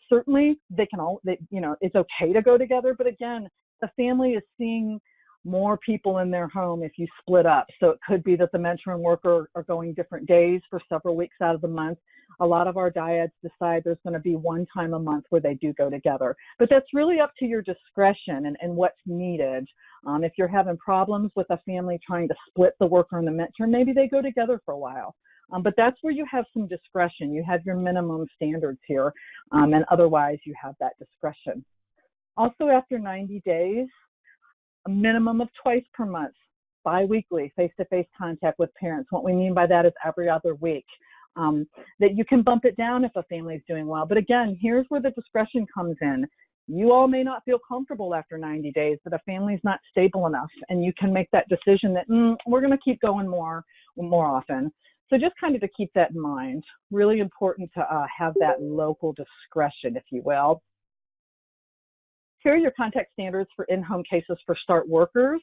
Speaker 2: Certainly, it's okay to go together, but again, the family is seeing more people in their home if you split up. So it could be that the mentor and worker are going different days for several weeks out of the month. A lot of our dyads decide there's going to be 1 time a month where they do go together. But that's really up to your discretion and what's needed. If you're having problems with a family trying to split the worker and the mentor, maybe they go together for a while. But that's where you have some discretion. You have your minimum standards here, and otherwise you have that discretion. Also, after 90 days, a minimum of twice per month, bi-weekly, face-to-face contact with parents. What we mean by that is every other week. That you can bump it down if a family is doing well. But again, here's where the discretion comes in. You all may not feel comfortable after 90 days, but a family's not stable enough, and you can make that decision that we're going to keep going more often. So just kind of to keep that in mind, really important to have that local discretion, if you will. Here are your contact standards for in-home cases for START workers.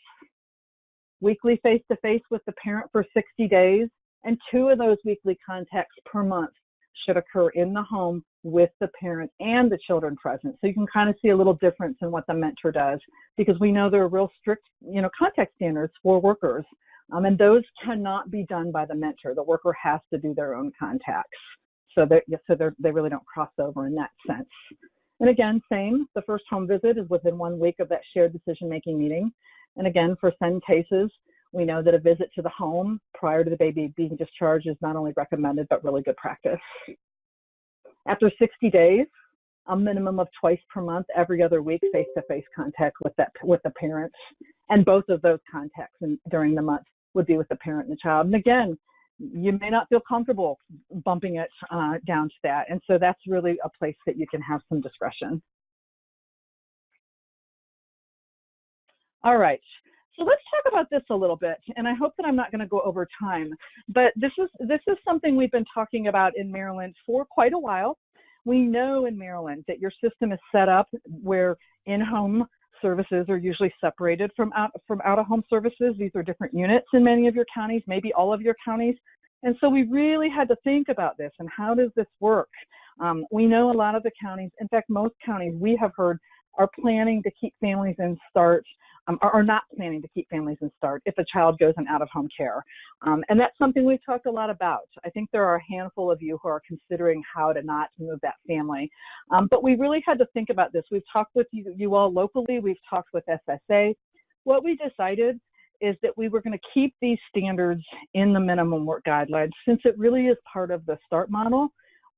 Speaker 2: Weekly face-to-face with the parent for 60 days, and 2 of those weekly contacts per month should occur in the home with the parent and the children present. So you can kind of see a little difference in what the mentor does, because we know there are real strict, contact standards for workers, and those cannot be done by the mentor. The worker has to do their own contacts. So they really don't cross over in that sense. And again, same, the first home visit is within 1 week of that shared decision-making meeting. And again, for some cases, we know that a visit to the home prior to the baby being discharged is not only recommended, but really good practice. After 60 days, a minimum of twice per month, every other week, face-to-face contact with the parents. And both of those contacts during the month would be with the parent and the child. And again, you may not feel comfortable bumping it down to that. And so that's really a place that you can have some discretion. All right. So let's talk about this a little bit, and I hope that I'm not going to go over time, but this is something we've been talking about in Maryland for quite a while. We know in Maryland that your system is set up where in-home services are usually separated from out-of-home services. These are different units in many of your counties, maybe all of your counties. And so we really had to think about this and how does this work? We know a lot of the counties, in fact, most counties we have heard are planning to keep families in START, are not planning to keep families in START if a child goes in out-of-home care. And that's something we've talked a lot about. I think there are a handful of you who are considering how to not move that family. But we really had to think about this. We've talked with you all locally. We've talked with SSA. What we decided is that we were going to keep these standards in the minimum work guidelines since it really is part of the START model.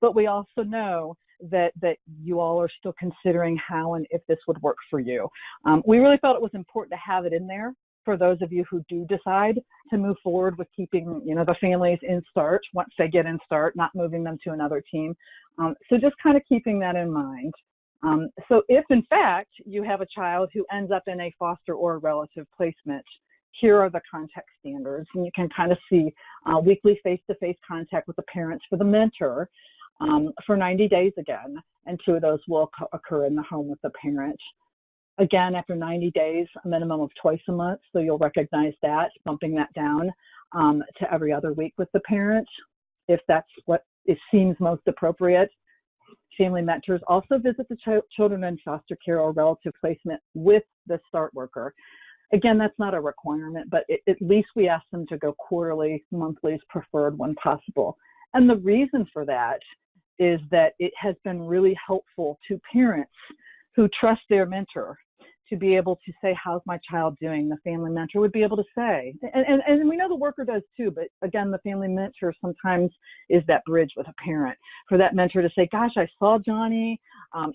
Speaker 2: But we also know that you all are still considering how and if this would work for you. We really felt it was important to have it in there for those of you who do decide to move forward with keeping, the families in START once they get in START, not moving them to another team. So just kind of keeping that in mind. So if in fact you have a child who ends up in a foster or a relative placement, here are the contact standards, and you can kind of see weekly face-to-face contact with the parents for the mentor for 90 days again, and 2 of those will occur in the home with the parent. Again, after 90 days, a minimum of twice a month. So you'll recognize that, bumping that down to every other week with the parent, if that's what it seems most appropriate. Family mentors also visit the children in foster care or relative placement with the START worker. Again, that's not a requirement, but at least we ask them to go quarterly. Monthly is preferred when possible. And the reason for that is that it has been really helpful to parents who trust their mentor to be able to say, how's my child doing? The family mentor would be able to say, and we know the worker does too, but again, the family mentor sometimes is that bridge with a parent for that mentor to say, gosh, I saw Johnny,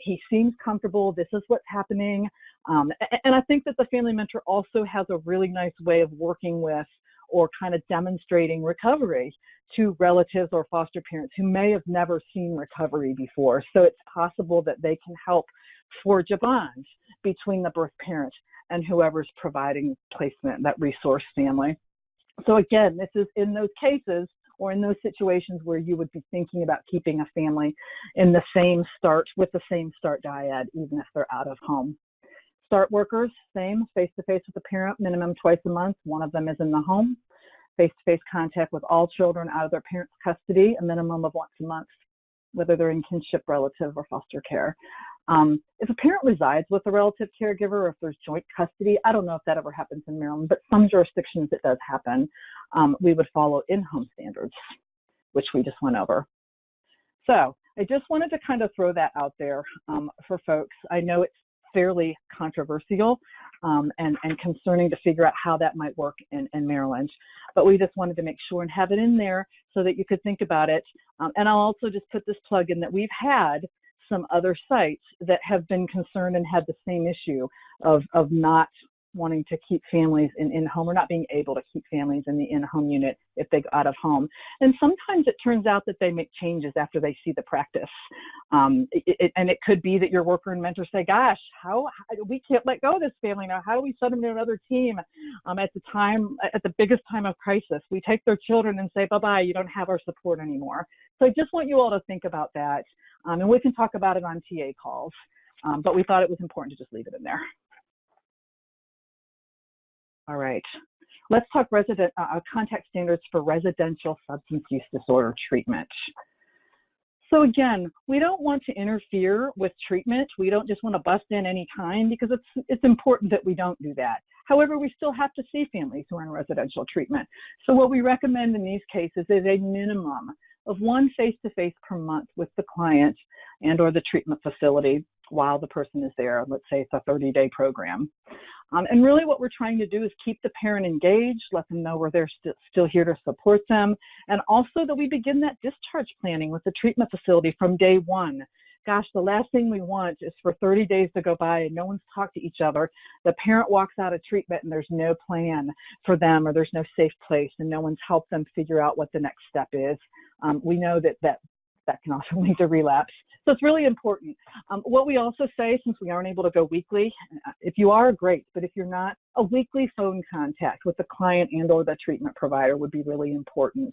Speaker 2: he seems comfortable, this is what's happening. And I think that the family mentor also has a really nice way of working with or kind of demonstrating recovery to relatives or foster parents who may have never seen recovery before. So it's possible that they can help forge a bond between the birth parent and whoever's providing placement, that resource family. So again, this is in those cases or in those situations where you would be thinking about keeping a family in the same START, with the same START dyad, even if they're out of home. START workers, same, face-to-face with the parent, minimum twice a month. One of them is in the home. Face-to-face contact with all children out of their parents' custody, a minimum of once a month, whether they're in kinship, relative, or foster care. If a parent resides with a relative caregiver, or if there's joint custody, I don't know if that ever happens in Maryland, but some jurisdictions it does happen. We would follow in-home standards, which we just went over. So I just wanted to kind of throw that out there for folks. I know it's fairly controversial and concerning to figure out how that might work in Maryland, but we just wanted to make sure and have it in there so that you could think about it. And I'll also just put this plug in that we've had some other sites that have been concerned and had the same issue of not wanting to keep families in home, or not being able to keep families in the in-home unit if they go out of home. And sometimes it turns out that they make changes after they see the practice. And it could be that your worker and mentor say, gosh, how we can't let go of this family now. How do we send them to another team at the biggest time of crisis? We take their children and say, bye-bye, you don't have our support anymore. So I just want you all to think about that. And we can talk about it on TA calls, but we thought it was important to just leave it in there. All right, let's talk contact standards for residential substance use disorder treatment. So again, we don't want to interfere with treatment. We don't just want to bust in any time, because it's important that we don't do that. However, we still have to see families who are in residential treatment. So what we recommend in these cases is a minimum of one face-to-face per month with the client and or the treatment facility while the person is there. Let's say it's a 30-day program. And really what we're trying to do is keep the parent engaged, let them know we're there still here to support them, and also that we begin that discharge planning with the treatment facility from day one. Gosh, the last thing we want is for 30 days to go by and no one's talked to each other. The parent walks out of treatment and there's no plan for them, or there's no safe place, and no one's helped them figure out what the next step is. We know that can also lead to relapse. So it's really important. What we also say, since we aren't able to go weekly, if you are, great, but if you're not, a weekly phone contact with the client and or the treatment provider would be really important.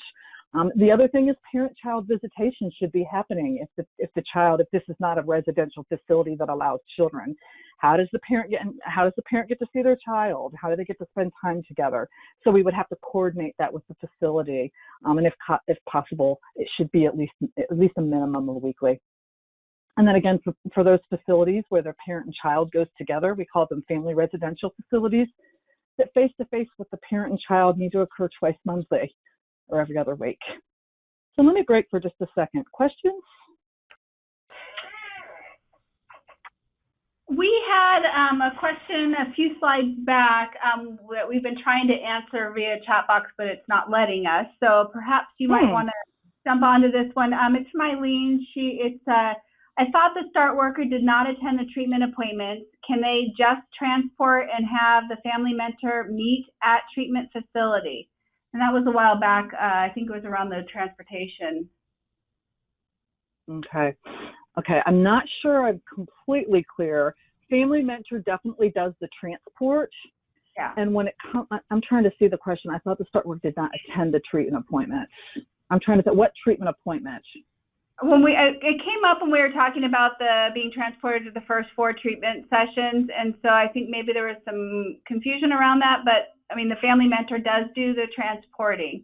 Speaker 2: The other thing is parent-child visitation should be happening if this is not a residential facility that allows children. How does the parent get to see their child? How do they get to spend time together? So we would have to coordinate that with the facility, and if possible, it should be at least a minimum of weekly. And then again, for those facilities where their parent and child goes together, we call them family residential facilities, that face-to-face with the parent and child need to occur twice monthly or every other week. So let me break for just a second. Questions?
Speaker 3: We had a question a few slides back that we've been trying to answer via chat box, but it's not letting us. So perhaps you might want to jump onto this one. It's from Eileen. I thought the START worker did not attend the treatment appointments. Can they just transport and have the family mentor meet at treatment facility? And that was a while back. I think it was around the transportation.
Speaker 2: Okay, I'm not sure I'm completely clear. Family mentor definitely does the transport.
Speaker 3: Yeah.
Speaker 2: And when it comes, I'm trying to see the question. I thought the START worker did not attend the treatment appointment. I'm trying to think, what treatment appointment?
Speaker 3: When it came up when we were talking about the being transported to the first 4 treatment sessions, and so I think maybe there was some confusion around that, but I mean, the family mentor does do the transporting.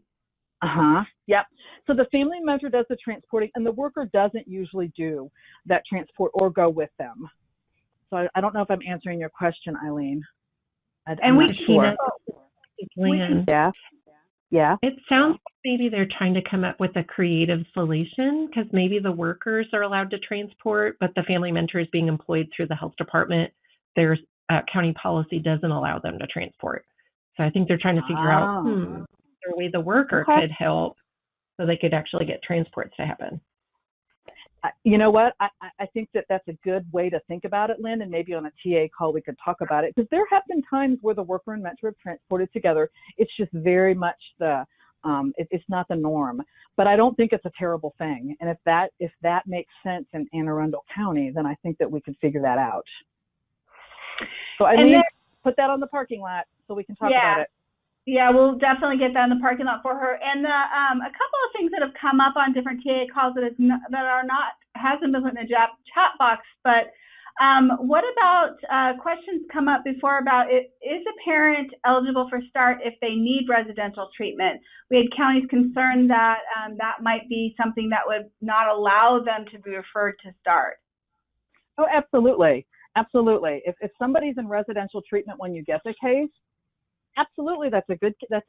Speaker 2: Yep. So the family mentor does the transporting, and the worker doesn't usually do that transport or go with them. So I don't know if I'm answering your question, Eileen.
Speaker 3: And we
Speaker 2: sure. Yeah.
Speaker 4: It sounds like maybe they're trying to come up with a creative solution, because maybe the workers are allowed to transport, but the family mentor is being employed through the health department. Their county policy doesn't allow them to transport. So I think they're trying to figure out the way the worker could help so they could actually get transports to happen.
Speaker 2: You know what? I think that's a good way to think about it, Lynn, and maybe on a TA call we could talk about it, because there have been times where the worker and mentor have transported together. It's just very much it's not the norm, but I don't think it's a terrible thing. And if that makes sense in Anne Arundel County, then I think that we could figure that out. So I mean, put that on the parking lot so we can talk about it.
Speaker 3: Yeah, we'll definitely get that in the parking lot for her. And a couple of things that have come up on different TA calls hasn't been put in the chat box, but what about questions come up before about is a parent eligible for START if they need residential treatment? We had counties concerned that that might be something that would not allow them to be referred to START.
Speaker 2: Oh, absolutely. Absolutely. If somebody's in residential treatment when you get the case, absolutely, that's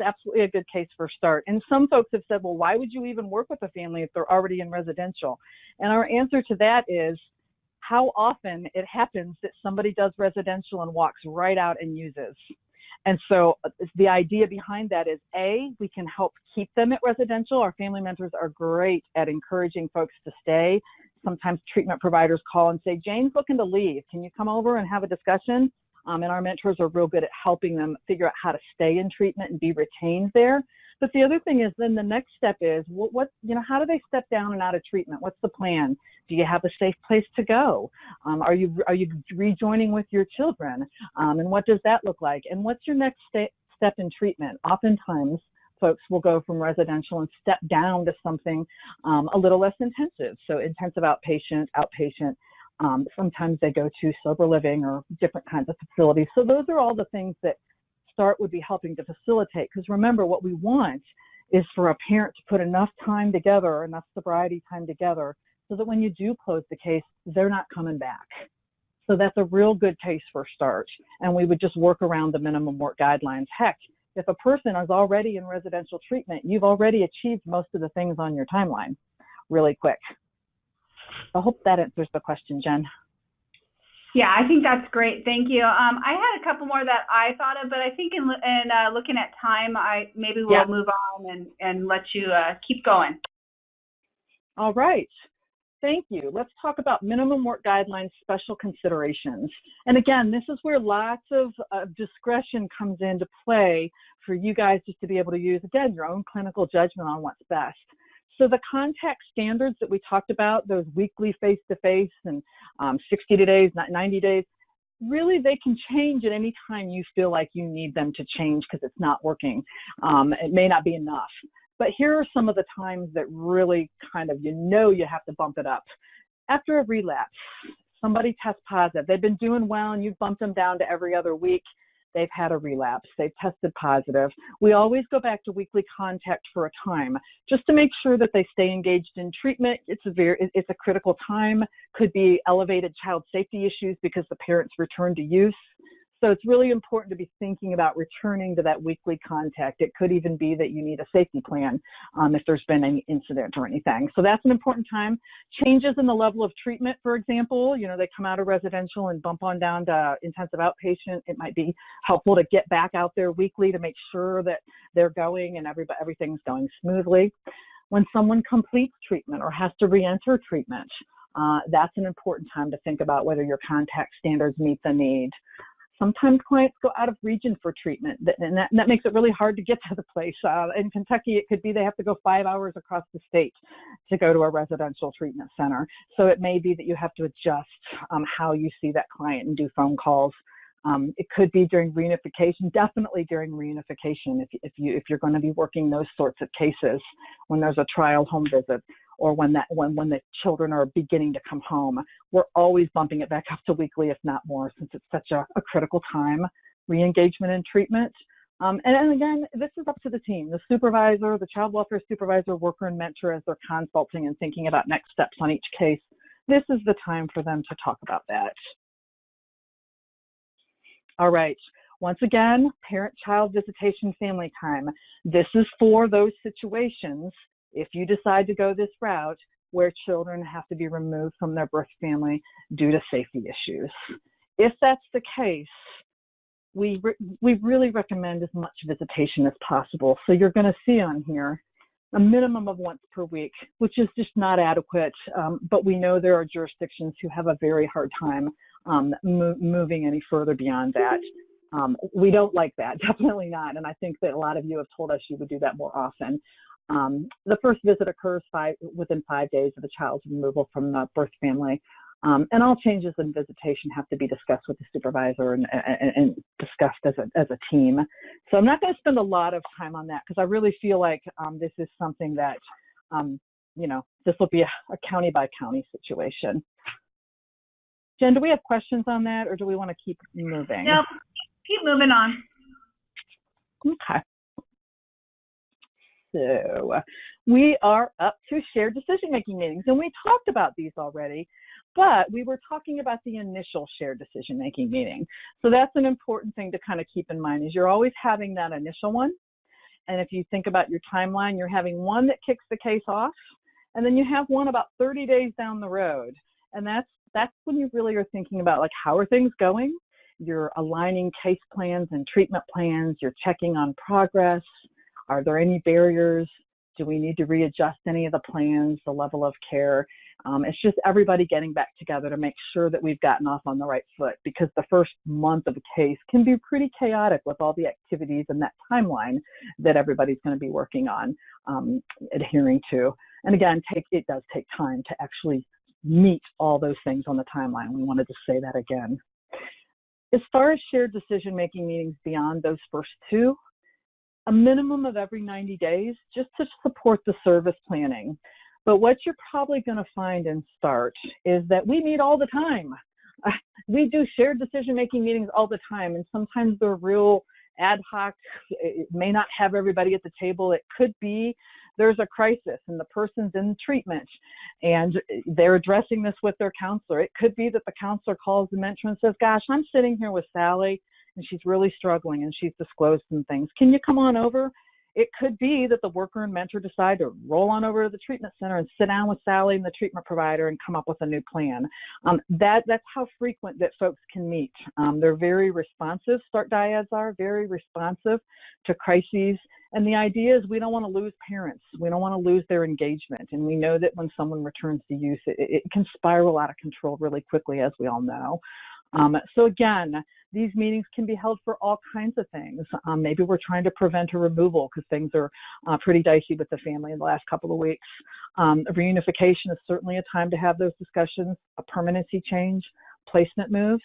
Speaker 2: absolutely a good case for START. And some folks have said, well, why would you even work with a family if they're already in residential? And our answer to that is how often it happens that somebody does residential and walks right out and uses. And so the idea behind that is, we can help keep them at residential. Our family mentors are great at encouraging folks to stay. Sometimes treatment providers call and say, Jane's looking to leave. Can you come over and have a discussion? And our mentors are real good at helping them figure out how to stay in treatment and be retained there. But the other thing is, then the next step is, how do they step down and out of treatment? What's the plan? Do you have a safe place to go? Are you rejoining with your children? And what does that look like? And what's your next step in treatment? Oftentimes, folks will go from residential and step down to something a little less intensive. So intensive outpatient. Sometimes they go to sober living or different kinds of facilities. So those are all the things that START would be helping to facilitate. Because remember, what we want is for a parent to put enough time together, enough sobriety time together, so that when you do close the case, they're not coming back. So that's a real good case for START. And we would just work around the minimum work guidelines. Heck, if a person is already in residential treatment, you've already achieved most of the things on your timeline really quick. I hope that answers the question, Jen.
Speaker 3: Yeah, I think that's great. Thank you. I had a couple more that I thought of, but I think in looking at time, we'll move on and let you keep going.
Speaker 2: All right. Thank you. Let's talk about minimum work guidelines, special considerations. And again, this is where lots of discretion comes into play for you guys just to be able to use, again, your own clinical judgment on what's best. So the contact standards that we talked about, those weekly face-to-face and 60 days, not 90 days, really they can change at any time you feel like you need them to change because it's not working. It may not be enough. But here are some of the times that really kind of, you have to bump it up. After a relapse, somebody tests positive. They've been doing well and you've bumped them down to every other week. They've had a relapse. They've tested positive. We always go back to weekly contact for a time just to make sure that they stay engaged in treatment. It's a critical time. Could be elevated child safety issues because the parents return to use. So it's really important to be thinking about returning to that weekly contact. It could even be that you need a safety plan if there's been any incident or anything. So that's an important time. Changes in the level of treatment, for example, they come out of residential and bump on down to intensive outpatient. It might be helpful to get back out there weekly to make sure that they're going and everything's going smoothly. When someone completes treatment or has to re-enter treatment, that's an important time to think about whether your contact standards meet the need. Sometimes clients go out of region for treatment, and that makes it really hard to get to the place. In Kentucky, it could be they have to go 5 hours across the state to go to a residential treatment center. So it may be that you have to adjust how you see that client and do phone calls. It could be during reunification, definitely during reunification if you're going to be working those sorts of cases when there's a trial home visit or when the children are beginning to come home. We're always bumping it back up to weekly, if not more, since it's such a critical time, re-engagement and treatment. And again, this is up to the team, the supervisor, the child welfare supervisor, worker, and mentor as they're consulting and thinking about next steps on each case. This is the time for them to talk about that. All right. Once again, parent-child visitation family time. This is for those situations, if you decide to go this route, where children have to be removed from their birth family due to safety issues. If that's the case, we really recommend as much visitation as possible. So you're going to see on here a minimum of once per week, which is just not adequate, but we know there are jurisdictions who have a very hard time moving any further beyond that. We don't like that, definitely not, and I think that a lot of you have told us you would do that more often. The first visit occurs within 5 days of the child's removal from the birth family, and all changes in visitation have to be discussed with the supervisor and discussed as a team. So I'm not going to spend a lot of time on that because I really feel like this is something that, this will be a county by county situation. Jen, do we have questions on that, or do we want to keep moving?
Speaker 3: No, keep moving on.
Speaker 2: Okay. So we are up to shared decision-making meetings, and we talked about these already, but we were talking about the initial shared decision-making meeting. So that's an important thing to kind of keep in mind is you're always having that initial one. And if you think about your timeline, you're having one that kicks the case off, and then you have one about 30 days down the road. And that's when you really are thinking about, like, how are things going? You're aligning case plans and treatment plans. You're checking on progress. Are there any barriers? Do we need to readjust any of the plans, the level of care? It's just everybody getting back together to make sure that we've gotten off on the right foot, because the first month of a case can be pretty chaotic with all the activities and that timeline that everybody's going to be working on, adhering to. And again, it does take time to actually meet all those things on the timeline. We wanted to say that again. As far as shared decision-making meetings beyond those first two, a minimum of every 90 days just to support the service planning. But what you're probably going to find in START is that we meet all the time. We do shared decision-making meetings all the time, and sometimes they're real ad hoc. It may not have everybody at the table. It could be there's a crisis and the person's in treatment and they're addressing this with their counselor. It could be that the counselor calls the mentor and says, gosh, I'm sitting here with Sally and she's really struggling and she's disclosed some things. Can you come on over? It could be that the worker and mentor decide to roll on over to the treatment center and sit down with Sally and the treatment provider and come up with a new plan. That's how frequent that folks can meet. They're very responsive. START dyads are very responsive to crises. And the idea is we don't want to lose parents. We don't want to lose their engagement. And we know that when someone returns to use, it can spiral out of control really quickly, as we all know. So again, these meetings can be held for all kinds of things. Maybe we're trying to prevent a removal because things are pretty dicey with the family in the last couple of weeks. Reunification is certainly a time to have those discussions, a permanency change, placement moves.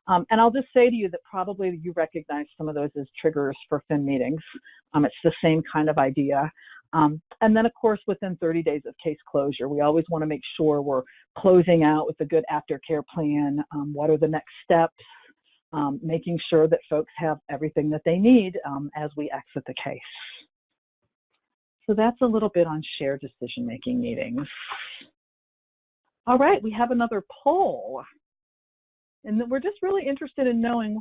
Speaker 2: And I'll just say to you that probably you recognize some of those as triggers for FIM meetings. It's the same kind of idea. And then, of course, within 30 days of case closure, we always want to make sure we're closing out with a good aftercare plan. What are the next steps? Making sure that folks have everything that they need as we exit the case. So that's a little bit on shared decision-making meetings. All right, we have another poll. And we're just really interested in knowing,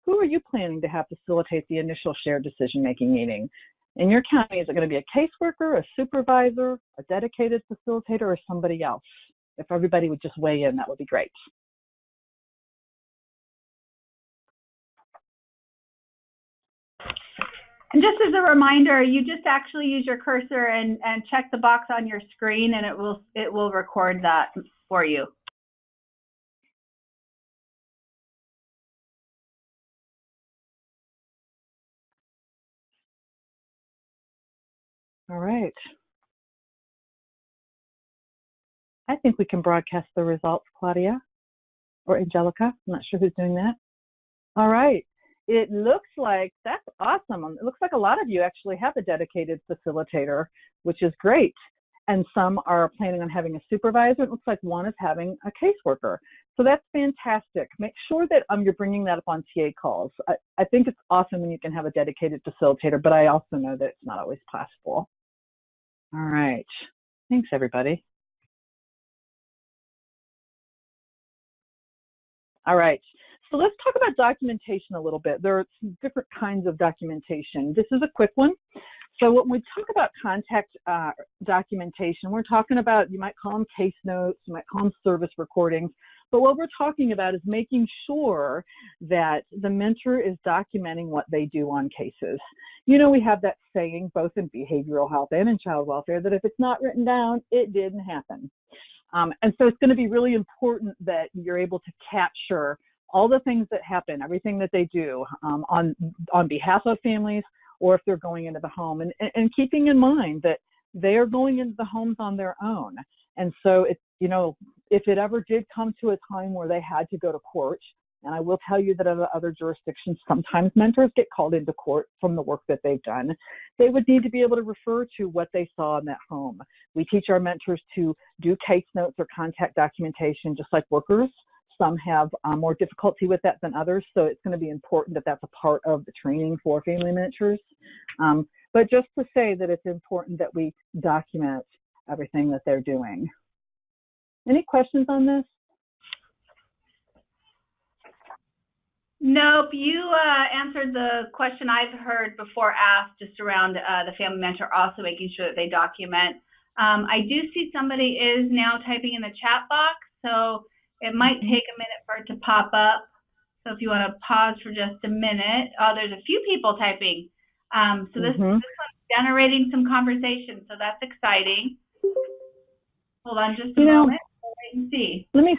Speaker 2: who are you planning to have facilitate the initial shared decision-making meeting? In your county, is it going to be a caseworker, a supervisor, a dedicated facilitator, or somebody else? If everybody would just weigh in, that would be great.
Speaker 3: And just as a reminder, you just actually use your cursor and check the box on your screen, and it will record that for you.
Speaker 2: All right. I think we can broadcast the results, Claudia or Angelica. I'm not sure who's doing that. All right. It looks like that's awesome. It looks like a lot of you actually have a dedicated facilitator, which is great. And some are planning on having a supervisor. It looks like one is having a caseworker. So that's fantastic. Make sure that you're bringing that up on TA calls. I think it's awesome when you can have a dedicated facilitator, but I also know that it's not always possible. All right. Thanks, everybody. All right. So let's talk about documentation a little bit. There are some different kinds of documentation. This is a quick one. So when we talk about contact documentation, we're talking about, you might call them case notes, you might call them service recordings, but what we're talking about is making sure that the mentor is documenting what they do on cases. You know, we have that saying, both in behavioral health and in child welfare, that if it's not written down, it didn't happen. And so it's going to be really important that you're able to capture all the things that happen, everything that they do on behalf of families, or if they're going into the home, and keeping in mind that they are going into the homes on their own. And so it's, you know, if it ever did come to a time where they had to go to court, and I will tell you that in other jurisdictions, sometimes mentors get called into court from the work that they've done, they would need to be able to refer to what they saw in that home. We teach our mentors to do case notes or contact documentation, just like workers. Some have more difficulty with that than others, so it's going to be important that that's a part of the training for family mentors. But just to say that it's important that we document everything that they're doing. Any questions on this?
Speaker 3: Nope, you answered the question I've heard before asked, just around the family mentor also making sure that they document. I do see somebody is now typing in the chat box, so it might take a minute for it to pop up. So if you want to pause for just a minute. Oh, there's a few people typing. So this one's generating some conversation, so that's exciting. Hold on just a moment. Wait and see.
Speaker 2: Let me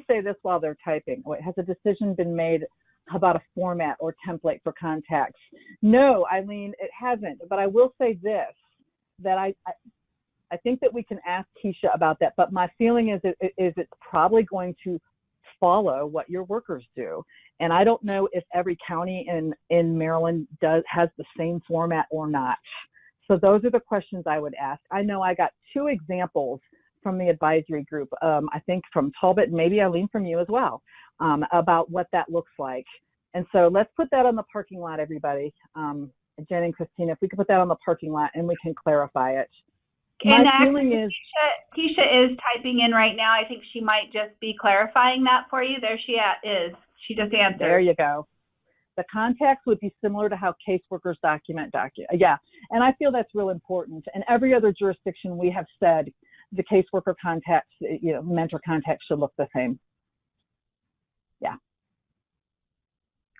Speaker 2: say this while they're typing. Wait, has a decision been made about a format or template for contacts? No, Eileen, it hasn't. But I will say this, that I think that we can ask Keisha about that. But my feeling is it's probably going to follow what your workers do. And I don't know if every county in Maryland has the same format or not. So those are the questions I would ask. I know I got 2 examples from the advisory group, I think from Talbot, and maybe Eileen from you as well, about what that looks like. And so let's put that on the parking lot, everybody. Jen and Christina, if we could put that on the parking lot and we can clarify it.
Speaker 3: And actually, Keisha is typing in right now. I think she might just be clarifying that for you. There she is. She just answered.
Speaker 2: There you go. The contacts would be similar to how caseworkers document. Yeah, and I feel that's real important. And every other jurisdiction we have said the caseworker contacts, you know, mentor contacts should look the same. Yeah.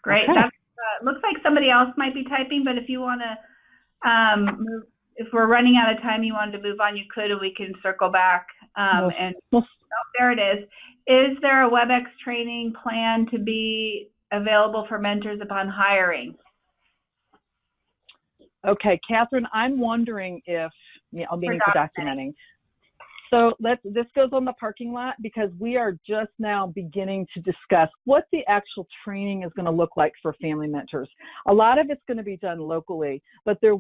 Speaker 3: Great. Okay. That looks like somebody else might be typing, but if you want to move, if we're running out of time, you wanted to move on, you could, and we can circle back. There it is. Is there a WebEx training plan to be available for mentors upon hiring?
Speaker 2: Okay, Catherine, I'm wondering if, I'll be for documenting. So this goes on the parking lot, because we are just now beginning to discuss what the actual training is going to look like for family mentors. A lot of it's going to be done locally, but there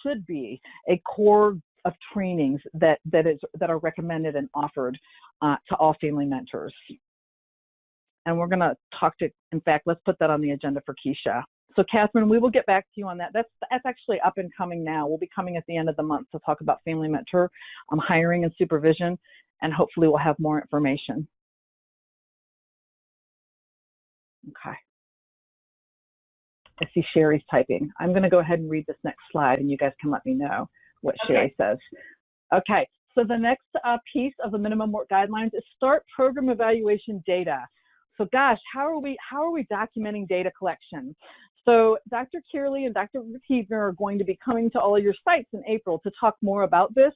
Speaker 2: should be a core of trainings that are recommended and offered to all family mentors. And we're going to talk to, in fact, let's put that on the agenda for Keisha. So Catherine, we will get back to you on that. That's actually up and coming now. We'll be coming at the end of the month to talk about family mentor hiring and supervision, and hopefully we'll have more information. Okay. I see Sherry's typing. I'm going to go ahead and read this next slide, and you guys can let me know what Sherry says. Okay, so the next piece of the minimum work guidelines is start program evaluation data. So gosh, how are we documenting data collection? So Dr. Kearley and Dr. Huebner are going to be coming to all of your sites in April to talk more about this.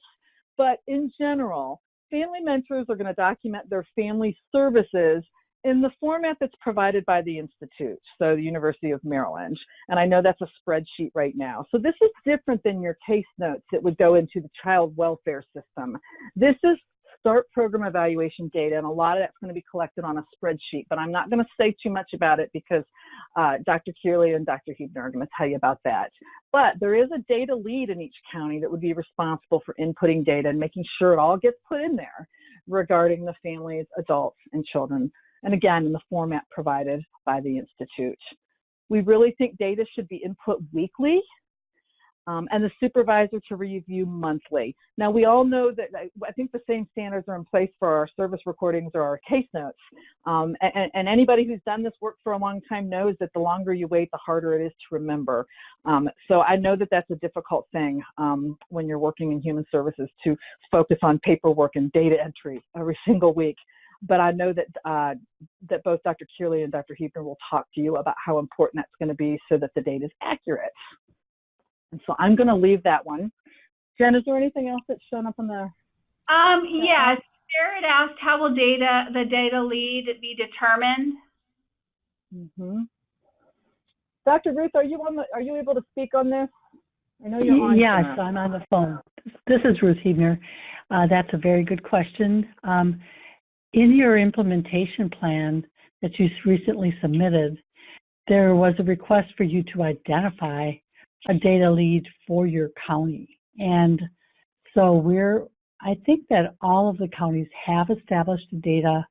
Speaker 2: But in general, family mentors are going to document their family services in the format that's provided by the Institute, so the University of Maryland. And I know that's a spreadsheet right now. So this is different than your case notes that would go into the child welfare system. This is start program evaluation data, and a lot of that's going to be collected on a spreadsheet, but I'm not going to say too much about it because Dr. Kearley and Dr. Huebner are going to tell you about that. But there is a data lead in each county that would be responsible for inputting data and making sure it all gets put in there regarding the families, adults, and children, and again, in the format provided by the Institute. We really think data should be input weekly, and the supervisor to review monthly. Now, we all know that I think the same standards are in place for our service recordings or our case notes. And anybody who's done this work for a long time knows that the longer you wait, the harder it is to remember. So I know that that's a difficult thing when you're working in human services, to focus on paperwork and data entry every single week. But I know that that both Dr. Kearley and Dr. Huebner will talk to you about how important that's going to be so that the data is accurate. And so I'm going to leave that one. Jen, is there anything else that's shown up on the?
Speaker 3: Yes. Jared asked, how will the data lead be determined?
Speaker 2: Mm-hmm. Dr. Ruth, are you able to speak on this? I know you're on.
Speaker 5: Yes, I'm on the phone. This is Ruth Huebner. That's a very good question. In your implementation plan that you recently submitted, there was a request for you to identify a data lead for your county. And so I think that all of the counties have established a data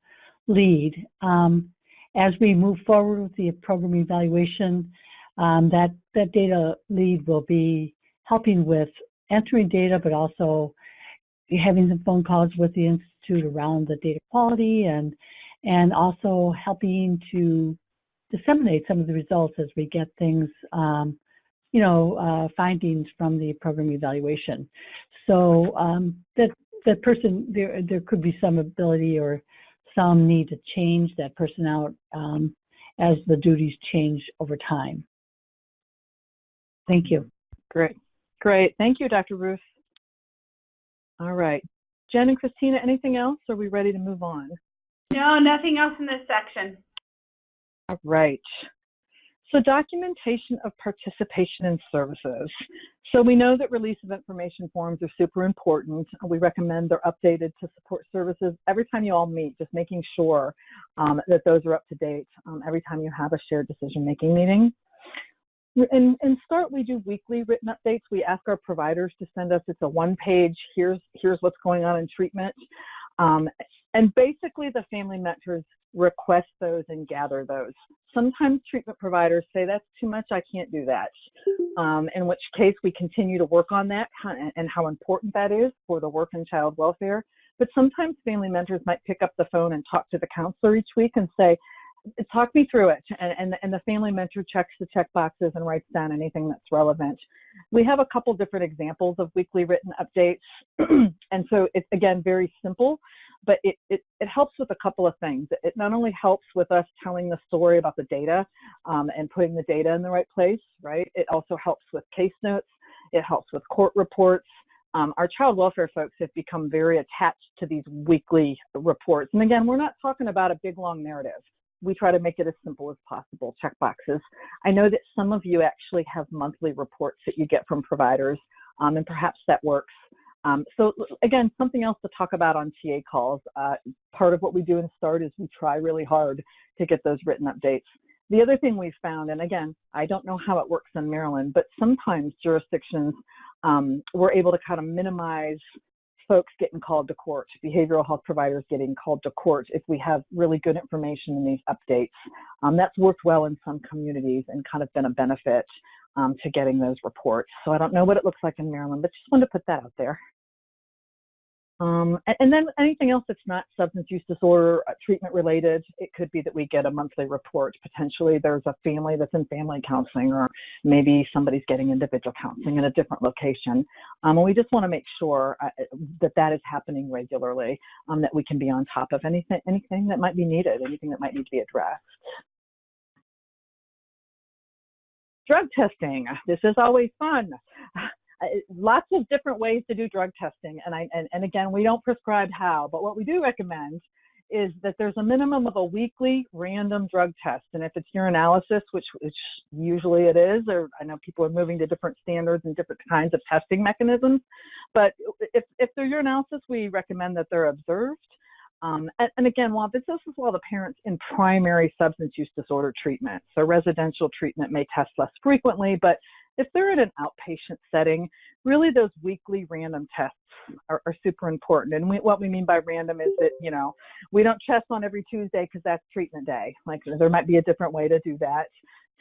Speaker 5: lead. As we move forward with the program evaluation, that data lead will be helping with entering data, but also having some phone calls with the Institute around the data quality and also helping to disseminate some of the results as we get things findings from the program evaluation. So that person, there could be some ability or some need to change that person out as the duties change over time. Thank you.
Speaker 2: Great. Thank you, Dr. Ruth. All right. Jen and Christina, anything else? Or are we ready to move on?
Speaker 3: No, nothing else in this section.
Speaker 2: All right. So documentation of participation in services. So we know that release of information forms are super important. We recommend they're updated to support services every time you all meet, just making sure that those are up to date every time you have a shared decision-making meeting. In START, we do weekly written updates. We ask our providers to send us, it's a one-page, here's what's going on in treatment. And basically the family mentors request those and gather those. Sometimes treatment providers say that's too much, I can't do that. In which case we continue to work on that and how important that is for the work in child welfare. But sometimes family mentors might pick up the phone and talk to the counselor each week and say, talk me through it. And the family mentor checks the check boxes and writes down anything that's relevant. We have a couple different examples of weekly written updates. And so it's, again, very simple, but it helps with a couple of things. It not only helps with us telling the story about the data and putting the data in the right place, right? It also helps with case notes. It helps with court reports. Our child welfare folks have become very attached to these weekly reports. And again, we're not talking about a big, long narrative. We try to make it as simple as possible, check boxes. I know that some of you actually have monthly reports that you get from providers, and perhaps that works. So again, something else to talk about on TA calls. Part of what we do in START is we try really hard to get those written updates. The other thing we've found, and again, I don't know how it works in Maryland, but sometimes jurisdictions we're able to kind of minimize folks getting called to court, behavioral health providers getting called to court if we have really good information in these updates. That's worked well in some communities and kind of been a benefit to getting those reports. So I don't know what it looks like in Maryland, but just wanted to put that out there. And then anything else that's not substance use disorder treatment related, it could be that we get a monthly report. Potentially there's a family that's in family counseling, or maybe somebody's getting individual counseling in a different location. And we just want to make sure that is happening regularly, that we can be on top of anything that might be needed, anything that might need to be addressed. Drug testing. This is always fun. Lots of different ways to do drug testing, and again, we don't prescribe how, but what we do recommend is that there's a minimum of a weekly random drug test. And if it's urinalysis, which usually it is, or I know people are moving to different standards and different kinds of testing mechanisms, but if they're urinalysis, we recommend that they're observed. And again, this is while the parent's in primary substance use disorder treatment. So residential treatment may test less frequently, but if they're in an outpatient setting, really those weekly random tests are super important. And what we mean by random is that, we don't test on every Tuesday because that's treatment day. Like there might be a different way to do that.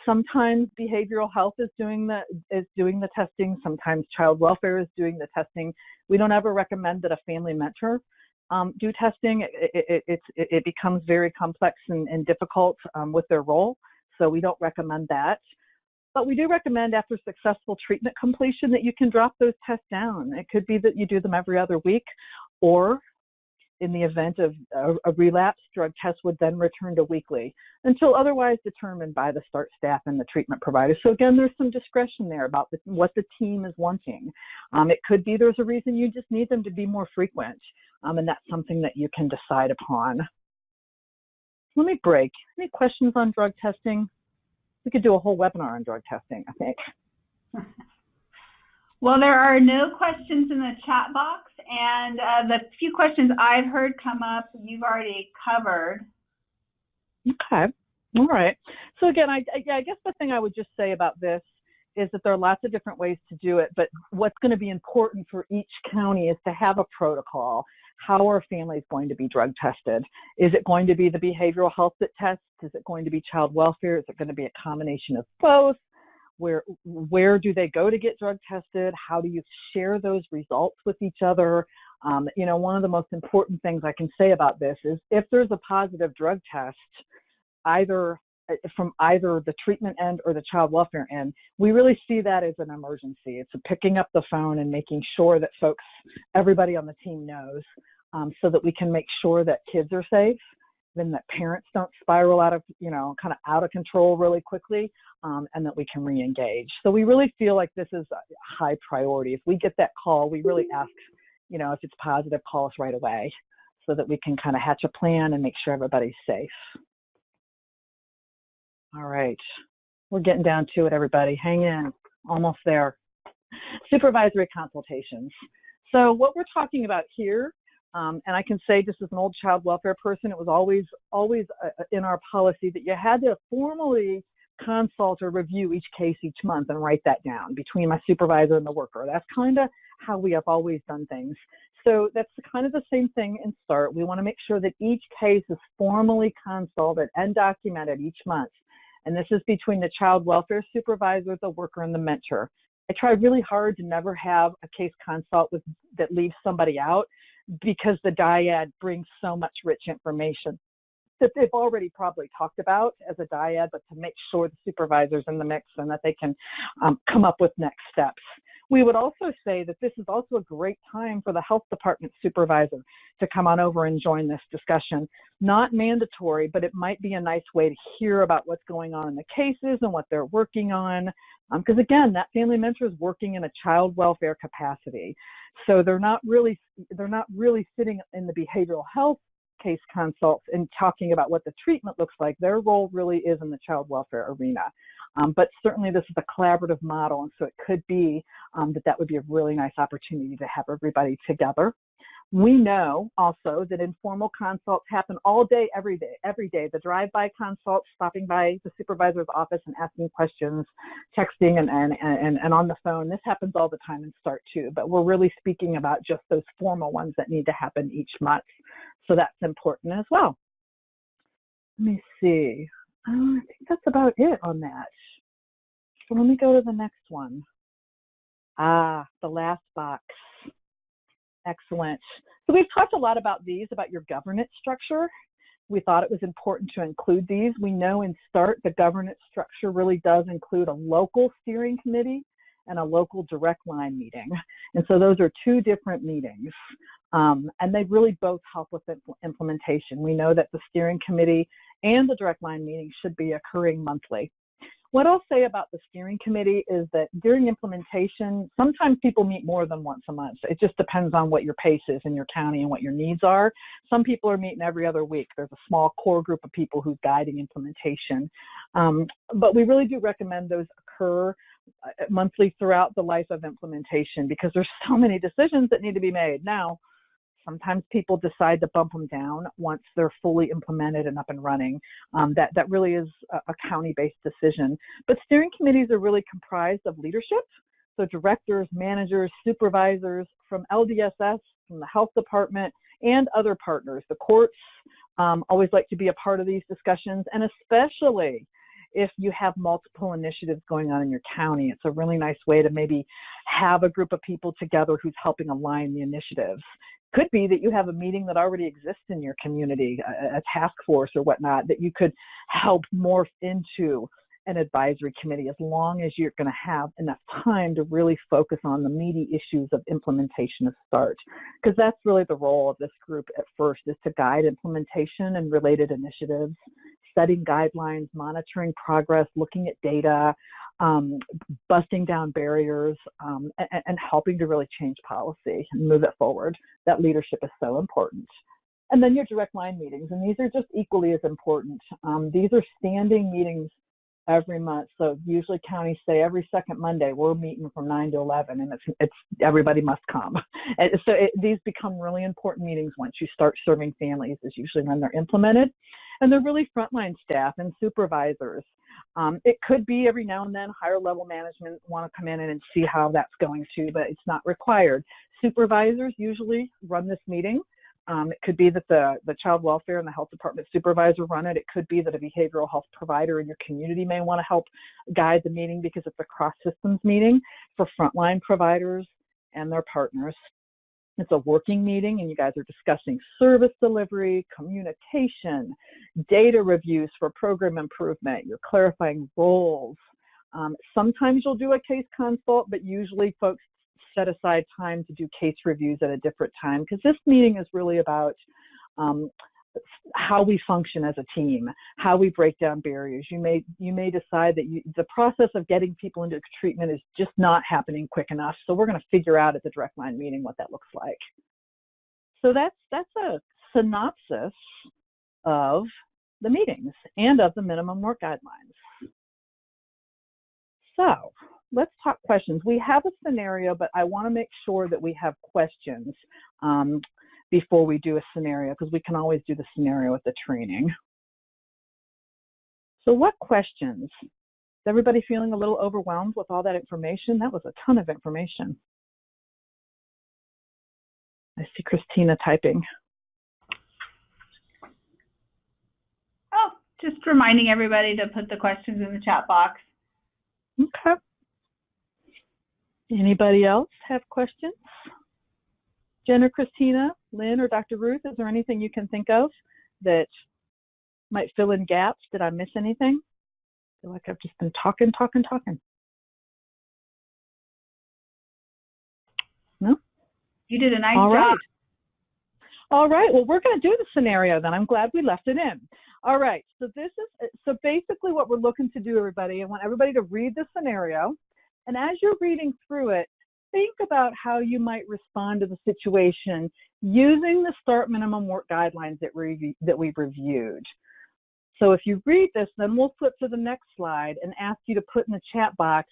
Speaker 2: Sometimes behavioral health is doing the testing. Sometimes child welfare is doing the testing. We don't ever recommend that a family mentor do testing. It becomes very complex and difficult with their role. So we don't recommend that. But we do recommend after successful treatment completion that you can drop those tests down. It could be that you do them every other week, or in the event of a relapse, drug tests would then return to weekly until otherwise determined by the START staff and the treatment provider. So again, there's some discretion there about what the team is wanting. It could be there's a reason you just need them to be more frequent, and that's something that you can decide upon. Let me break. Any questions on drug testing? We could do a whole webinar on drug testing, I think.
Speaker 3: Well, there are no questions in the chat box, and the few questions I've heard come up, you've already covered.
Speaker 2: Okay. All right. So again, I guess the thing I would just say about this is that there are lots of different ways to do it, but what's going to be important for each county is to have a protocol. How are families going to be drug tested? Is it going to be the behavioral health that tests? Is it going to be child welfare? Is it going to be a combination of both? Where do they go to get drug tested? How do you share those results with each other? One of the most important things I can say about this is if there's a positive drug test, from either the treatment end or the child welfare end, we really see that as an emergency. It's picking up the phone and making sure that everybody on the team knows, so that we can make sure that kids are safe, then that parents don't spiral out of out of control really quickly, and that we can re-engage. So we really feel like this is a high priority. If we get that call, we really ask, if it's positive, call us right away so that we can kind of hatch a plan and make sure everybody's safe. All right, we're getting down to it, everybody. Hang in, almost there. Supervisory consultations. So what we're talking about here, and I can say just as an old child welfare person, it was always in our policy that you had to formally consult or review each case each month and write that down between my supervisor and the worker. That's kind of how we have always done things. So that's kind of the same thing in START. We want to make sure that each case is formally consulted and documented each month. And this is between the child welfare supervisor, the worker, and the mentor. I try really hard to never have a case consult that leaves somebody out, because the dyad brings so much rich information that they've already probably talked about as a dyad, but to make sure the supervisor's in the mix and that they can come up with next steps. We would also say that this is also a great time for the health department supervisor to come on over and join this discussion. Not mandatory, but it might be a nice way to hear about what's going on in the cases and what they're working on. Because again, that family mentor is working in a child welfare capacity. So they're not really sitting in the behavioral health case consults and talking about what the treatment looks like. Their role really is in the child welfare arena. But certainly this is a collaborative model, and so it could be that would be a really nice opportunity to have everybody together. We know also that informal consults happen all day, every day. The drive-by consults, stopping by the supervisor's office and asking questions, texting and on the phone. This happens all the time in START too, but we're really speaking about just those formal ones that need to happen each month. So that's important as well. Let me see. I think that's about it on that. So let me go to the next one. The last box. Excellent. So we've talked a lot about these, about your governance structure. We thought it was important to include these. We know in START, the governance structure really does include a local steering committee and a local direct line meeting. And so those are two different meetings. And they really both help with implementation. We know that the steering committee and the direct line meeting should be occurring monthly. What I'll say about the steering committee is that during implementation, sometimes people meet more than once a month. It just depends on what your pace is in your county and what your needs are. Some people are meeting every other week. There's a small core group of people who's guiding implementation. But we really do recommend those occur monthly throughout the life of implementation because there's so many decisions that need to be made. Now, sometimes people decide to bump them down once they're fully implemented and up and running. That really is a county-based decision. But steering committees are really comprised of leadership, so directors, managers, supervisors from LDSS, from the health department, and other partners. The courts always like to be a part of these discussions, and especially if you have multiple initiatives going on in your county. It's a really nice way to maybe have a group of people together who's helping align the initiatives. Could be that you have a meeting that already exists in your community, a task force or whatnot, that you could help morph into an advisory committee as long as you're going to have enough time to really focus on the meaty issues of implementation to start. Because that's really the role of this group at first, is to guide implementation and related initiatives, setting guidelines, monitoring progress, looking at data, busting down barriers, and helping to really change policy and move it forward. That leadership is so important. And then your direct line meetings, and these are just equally as important. These are standing meetings every month. So usually counties say every second Monday we're meeting from 9 to 11, and it's everybody must come. And so these become really important meetings once you start serving families, is usually when they're implemented. And they're really frontline staff and supervisors. It could be every now and then higher level management want to come in and see how that's going too, but it's not required. Supervisors usually run this meeting. It could be that the child welfare and the health department supervisor run it. It could be that a behavioral health provider in your community may want to help guide the meeting because it's a cross-systems meeting for frontline providers and their partners. It's a working meeting, and you guys are discussing service delivery, communication, data reviews for program improvement. You're clarifying roles. Sometimes you'll do a case consult, but usually folks set aside time to do case reviews at a different time, because this meeting is really about how we function as a team, how we break down barriers. You may decide that the process of getting people into treatment is just not happening quick enough, so we're going to figure out at the direct line meeting what that looks like. So that's a synopsis of the meetings and of the minimum work guidelines. So let's talk questions. We have a scenario, but I want to make sure that we have questions before we do a scenario, because we can always do the scenario at the training. So what questions? Is everybody feeling a little overwhelmed with all that information? That was a ton of information. I see Christina typing.
Speaker 3: Oh, just reminding everybody to put the questions in the chat box.
Speaker 2: Okay. Anybody else have questions? Jen or Christina, Lynn or Dr. Ruth, is there anything you can think of that might fill in gaps? Did I miss anything? I feel like I've just been talking. No?
Speaker 3: You did a nice job.
Speaker 2: All right, well, we're going to do the scenario then. I'm glad we left it in. All right, so basically what we're looking to do, everybody, I want everybody to read the scenario. And as you're reading through it, think about how you might respond to the situation using the START minimum work guidelines that we've reviewed. So if you read this, then we'll flip to the next slide and ask you to put in the chat box,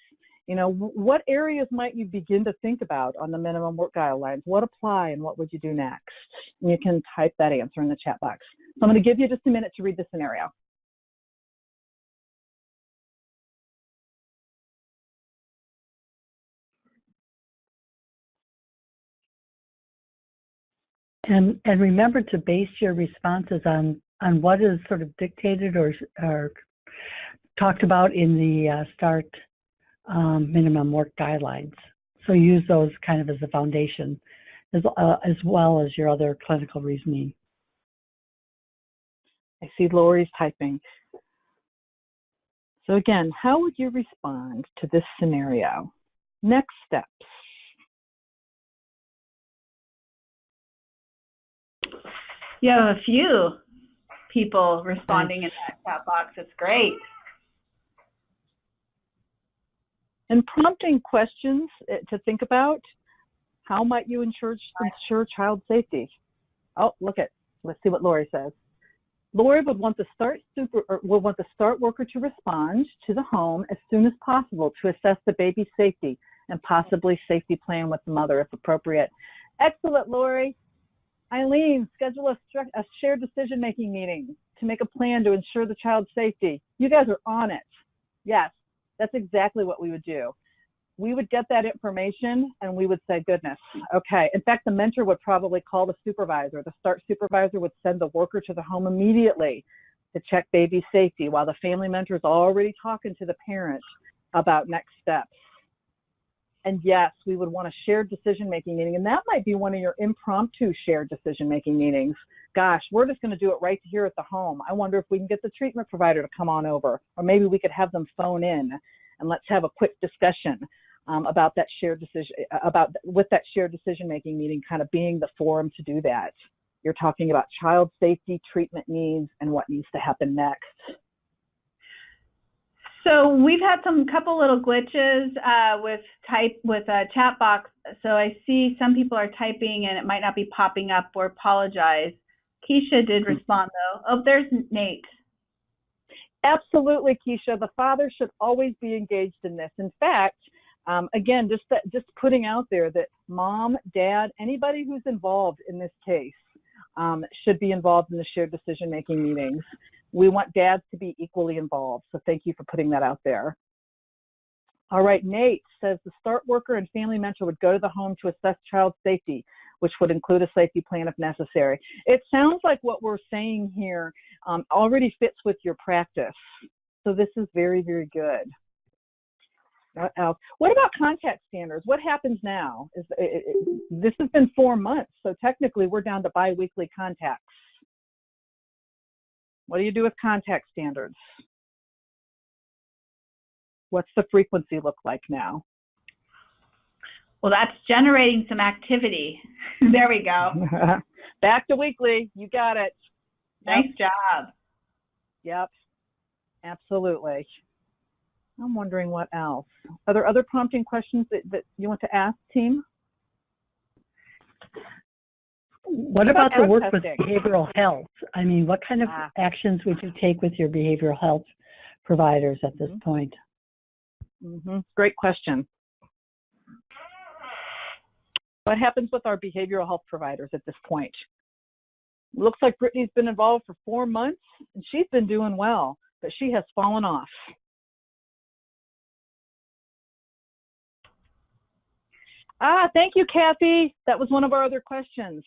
Speaker 2: what areas might you begin to think about on the minimum work guidelines? What apply and what would you do next? And you can type that answer in the chat box. So I'm going to give you just a minute to read the scenario.
Speaker 5: And remember to base your responses on what is sort of dictated or talked about in the START minimum work guidelines. So use those kind of as a foundation, as well as your other clinical reasoning.
Speaker 2: I see Lori's typing. So again, how would you respond to this scenario? Next steps.
Speaker 3: You have a few people responding in that chat box. It's great.
Speaker 2: And prompting questions to think about. How might you ensure child safety? Oh, let's see what Lori says. Lori would want the start worker to respond to the home as soon as possible to assess the baby's safety and possibly safety plan with the mother if appropriate. Excellent, Lori. Eileen, schedule a shared decision-making meeting to make a plan to ensure the child's safety. You guys are on it. Yes, that's exactly what we would do. We would get that information and we would say, goodness, okay. In fact, the mentor would probably call the supervisor. The start supervisor would send the worker to the home immediately to check baby safety while the family mentor is already talking to the parent about next steps. And yes, we would want a shared decision-making meeting, and that might be one of your impromptu shared decision-making meetings. Gosh, we're just going to do it right here at the home. I wonder if we can get the treatment provider to come on over, or maybe we could have them phone in, and let's have a quick discussion about that shared decision, with that shared decision-making meeting kind of being the forum to do that. You're talking about child safety, treatment needs, and what needs to happen next.
Speaker 3: So we've had couple little glitches with chat box. So I see some people are typing and it might not be popping up, or apologize. Keisha did respond though. Oh, there's Nate.
Speaker 2: Absolutely, Keisha. The father should always be engaged in this. In fact, again, just putting out there that mom, dad, anybody who's involved in this case should be involved in the shared decision-making meetings. We want dads to be equally involved, so thank you for putting that out there. All right, Nate says the start worker and family mentor would go to the home to assess child safety, which would include a safety plan if necessary. It sounds like what we're saying here already fits with your practice, so this is very, very good. What about contact standards? What happens now? This has been 4 months, so technically we're down to biweekly contacts. What do you do with contact standards? What's the frequency look like now?
Speaker 3: Well, that's generating some activity. There we go.
Speaker 2: Back to weekly. You got it.
Speaker 3: Nice job.
Speaker 2: Yep, absolutely. I'm wondering what else. Are there other prompting questions that you want to ask, team?
Speaker 5: What about the work with behavioral health? I mean, what kind of actions would you take with your behavioral health providers at this point?
Speaker 2: Great question. What happens with our behavioral health providers at this point? Looks like Brittany's been involved for 4 months, and she's been doing well, but she has fallen off. Thank you, Kathy. That was one of our other questions.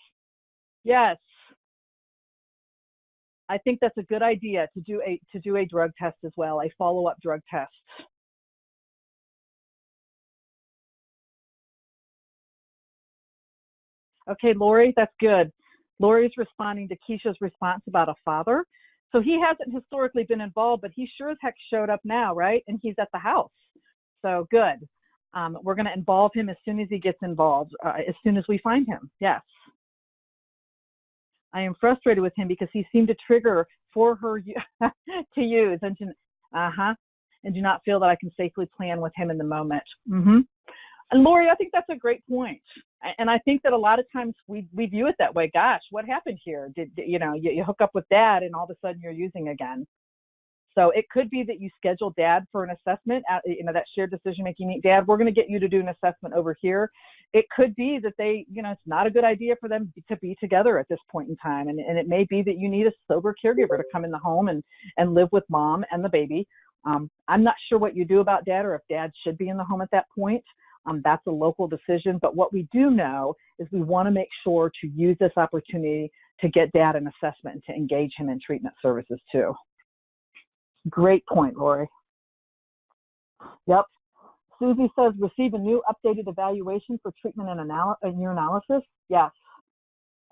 Speaker 2: Yes. I think that's a good idea to do a drug test as well, a follow-up drug test. Okay, Lori, that's good. Lori's responding to Keisha's response about a father. So he hasn't historically been involved, but he sure as heck showed up now, right? And he's at the house. So good. We're going to involve him as soon as he gets involved, as soon as we find him. Yes. I am frustrated with him because he seemed to trigger for her to use and do not feel that I can safely plan with him in the moment. And Lori, I think that's a great point. And I think that a lot of times we view it that way. Gosh, what happened here? You hook up with dad and all of a sudden you're using again. So it could be that you schedule dad for an assessment at, that shared decision-making meeting. Dad, we're going to get you to do an assessment over here. It could be that it's not a good idea for them to be together at this point in time. And it may be that you need a sober caregiver to come in the home and live with mom and the baby. I'm not sure what you do about dad or if dad should be in the home at that point. That's a local decision. But what we do know is we want to make sure to use this opportunity to get dad an assessment and to engage him in treatment services too. Great point, Lori. Yep. Susie says, receive a new updated evaluation for treatment and your analysis. Yes.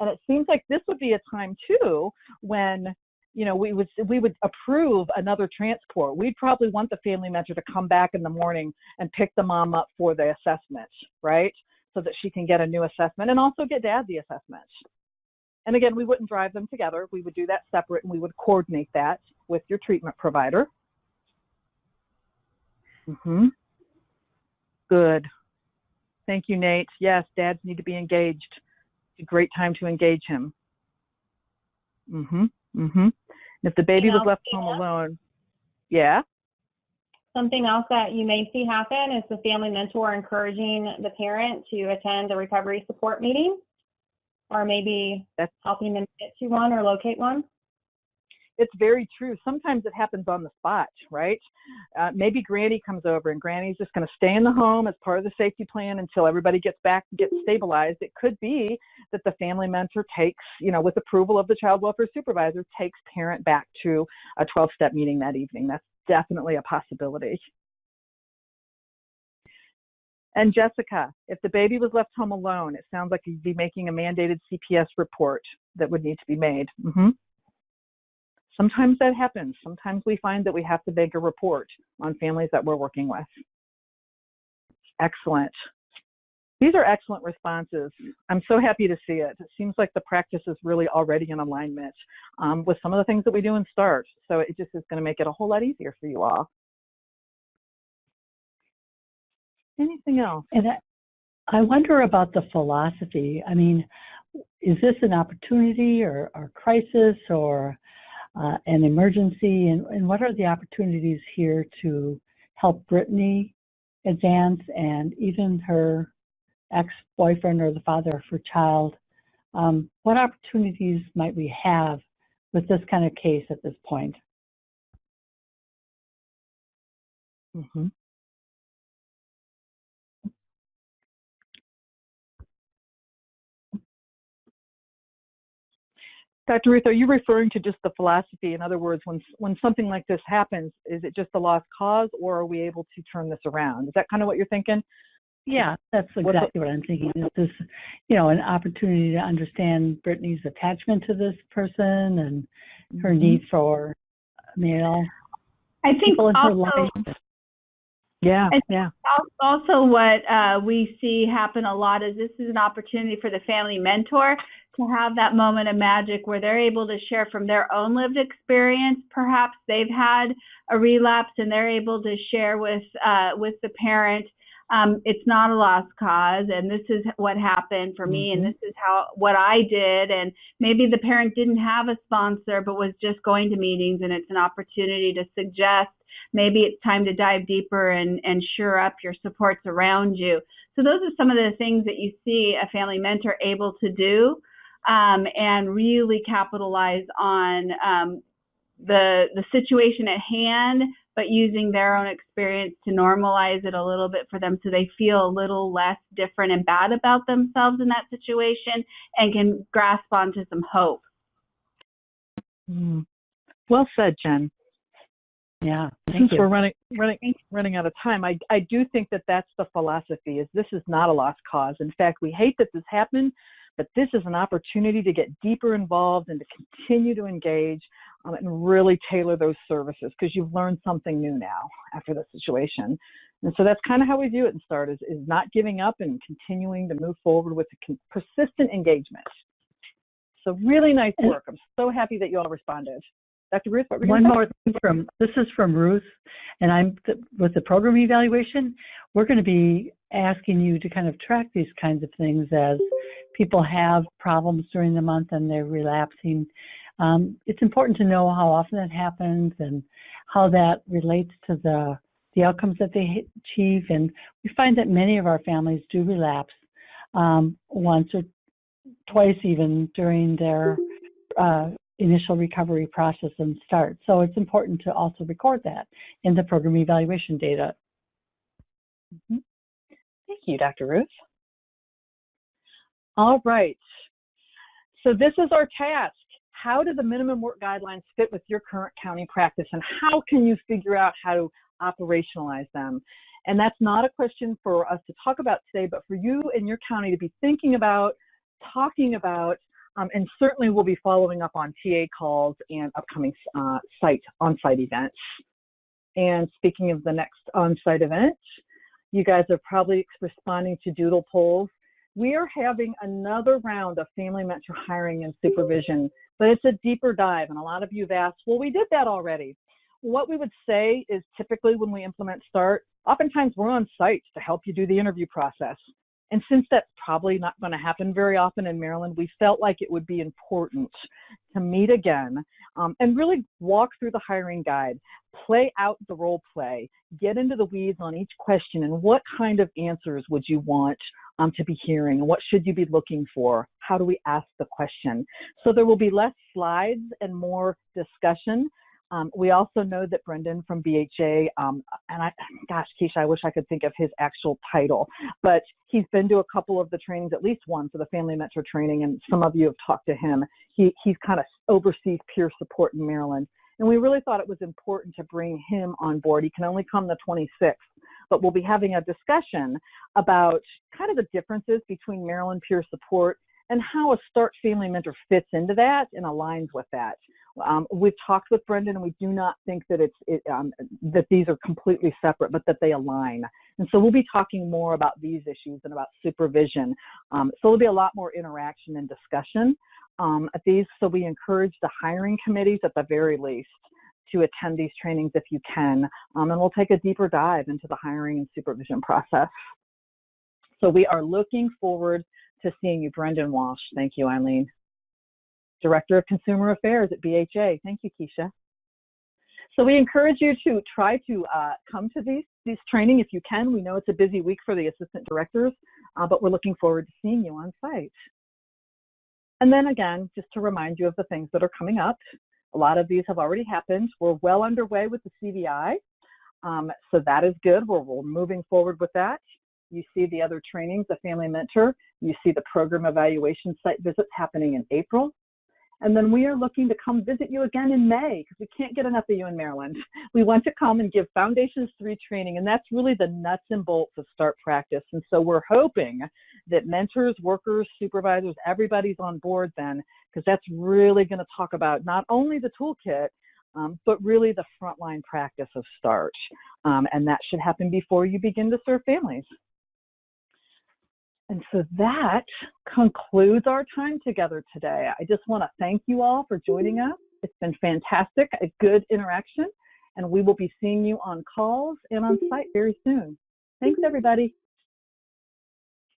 Speaker 2: And it seems like this would be a time too when, we would approve another transport. We'd probably want the family mentor to come back in the morning and pick the mom up for the assessment, right? So that she can get a new assessment and also get dad the assessment. And again, we wouldn't drive them together. We would do that separate and we would coordinate that with your treatment provider. Good. Thank you, Nate. Yes, dads need to be engaged. It's a great time to engage him. If the baby was left home alone, yeah.
Speaker 1: Something else that you may see happen is the family mentor encouraging the parent to attend a recovery support meeting, or maybe helping them get to one or locate one.
Speaker 2: It's very true. Sometimes it happens on the spot, right? Maybe Granny comes over and Granny's just going to stay in the home as part of the safety plan until everybody gets back and gets stabilized. It could be that the family mentor takes, with approval of the child welfare supervisor, takes parent back to a 12-step meeting that evening. That's definitely a possibility. And Jessica, if the baby was left home alone, it sounds like you'd be making a mandated CPS report that would need to be made. Sometimes that happens. Sometimes we find that we have to make a report on families that we're working with. Excellent. These are excellent responses. I'm so happy to see it. It seems like the practice is really already in alignment with some of the things that we do in START. So it just is going to make it a whole lot easier for you all. Anything else?
Speaker 5: And I wonder about the philosophy. I mean, is this an opportunity or crisis or an emergency, and what are the opportunities here to help Brittany advance and even her ex-boyfriend or the father of her child? What opportunities might we have with this kind of case at this point?
Speaker 2: Dr. Ruth, are you referring to just the philosophy? In other words, when something like this happens, is it just a lost cause, or are we able to turn this around? Is that kind of what you're thinking?
Speaker 5: Yeah, that's exactly what I'm thinking. Is this, an opportunity to understand Brittany's attachment to this person and her need for male people in her life?
Speaker 2: Yeah.
Speaker 3: Also, what we see happen a lot is this is an opportunity for the family mentor to have that moment of magic where they're able to share from their own lived experience. Perhaps they've had a relapse and they're able to share with the parent. It's not a lost cause, and this is what happened for me, and this is what I did. And maybe the parent didn't have a sponsor, but was just going to meetings, and it's an opportunity to suggest maybe it's time to dive deeper and shore up your supports around you. So those are some of the things that you see a family mentor able to do, and really capitalize on the situation at hand, but using their own experience to normalize it a little bit for them so they feel a little less different and bad about themselves in that situation and can grasp onto some hope.
Speaker 2: Well said, Jen.
Speaker 5: Yeah,
Speaker 2: since we're running out of time, I do think that that's the philosophy, is this is not a lost cause. In fact, we hate that this happened, but this is an opportunity to get deeper involved and to continue to engage and really tailor those services, because you've learned something new now after the situation. And so that's kind of how we view it in START, is not giving up and continuing to move forward with persistent engagement. So really nice work. I'm so happy that you all responded. Dr. Ruth, what were you
Speaker 5: One more thing this is from Ruth, and with the program evaluation, we're going to be asking you to kind of track these kinds of things as people have problems during the month and they're relapsing. It's important to know how often it happens and how that relates to the outcomes that they achieve. And we find that many of our families do relapse once or twice even during their initial recovery process and START. So it's important to also record that in the program evaluation data.
Speaker 2: Thank you, Dr. Ruth. All right. So this is our task. How do the minimum work guidelines fit with your current county practice, and how can you figure out how to operationalize them? And that's not a question for us to talk about today, but for you and your county to be thinking about, talking about, and certainly we'll be following up on TA calls and upcoming on-site events. And speaking of the next on-site event, you guys are probably responding to doodle polls. We are having another round of family mentor hiring and supervision, but it's a deeper dive. And a lot of you have asked, well, we did that already. what we would say is typically when we implement START, oftentimes we're on site to help you do the interview process. And since that's probably not going to happen very often in Maryland, we felt like it would be important to meet again and really walk through the hiring guide, play out the role play, get into the weeds on each question and what kind of answers would you want to be hearing? What should you be looking for? How do we ask the question? So there will be less slides and more discussion. We also know that Brendan from BHA, gosh, Keisha, I wish I could think of his actual title, but he's been to a couple of the trainings, at least one for the Family Mentor training, and some of you have talked to him. He's kind of oversees peer support in Maryland, and we really thought it was important to bring him on board. He can only come the 26th, but we'll be having a discussion about kind of the differences between Maryland peer support and how a START Family Mentor fits into that and aligns with that. We've talked with Brendan, and we do not think that that these are completely separate, but that they align. And so we'll be talking more about these issues and about supervision. So there'll be a lot more interaction and discussion at these. So we encourage the hiring committees at the very least to attend these trainings if you can. And we'll take a deeper dive into the hiring and supervision process. So we are looking forward to seeing you, Brendan Walsh. Thank you, Eileen. Director of Consumer Affairs at BHA. Thank you, Keisha. So we encourage you to try to come to these training if you can. We know it's a busy week for the assistant directors, but we're looking forward to seeing you on site. And then again, just to remind you of the things that are coming up. A lot of these have already happened. We're well underway with the CVI, so that is good. We're moving forward with that. You see the other trainings, the Family Mentor. You see the program evaluation site visits happening in April. And then we are looking to come visit you again in May because we can't get enough of you in Maryland. We want to come and give Foundations 3 training, and that's really the nuts and bolts of START practice. And so we're hoping that mentors, workers, supervisors, everybody's on board then, because that's really going to talk about not only the toolkit, but really the frontline practice of START. And that should happen before you begin to serve families. And so that concludes our time together today. I just want to thank you all for joining us. It's been fantastic, a good interaction, and we will be seeing you on calls and on site very soon. Thanks, everybody.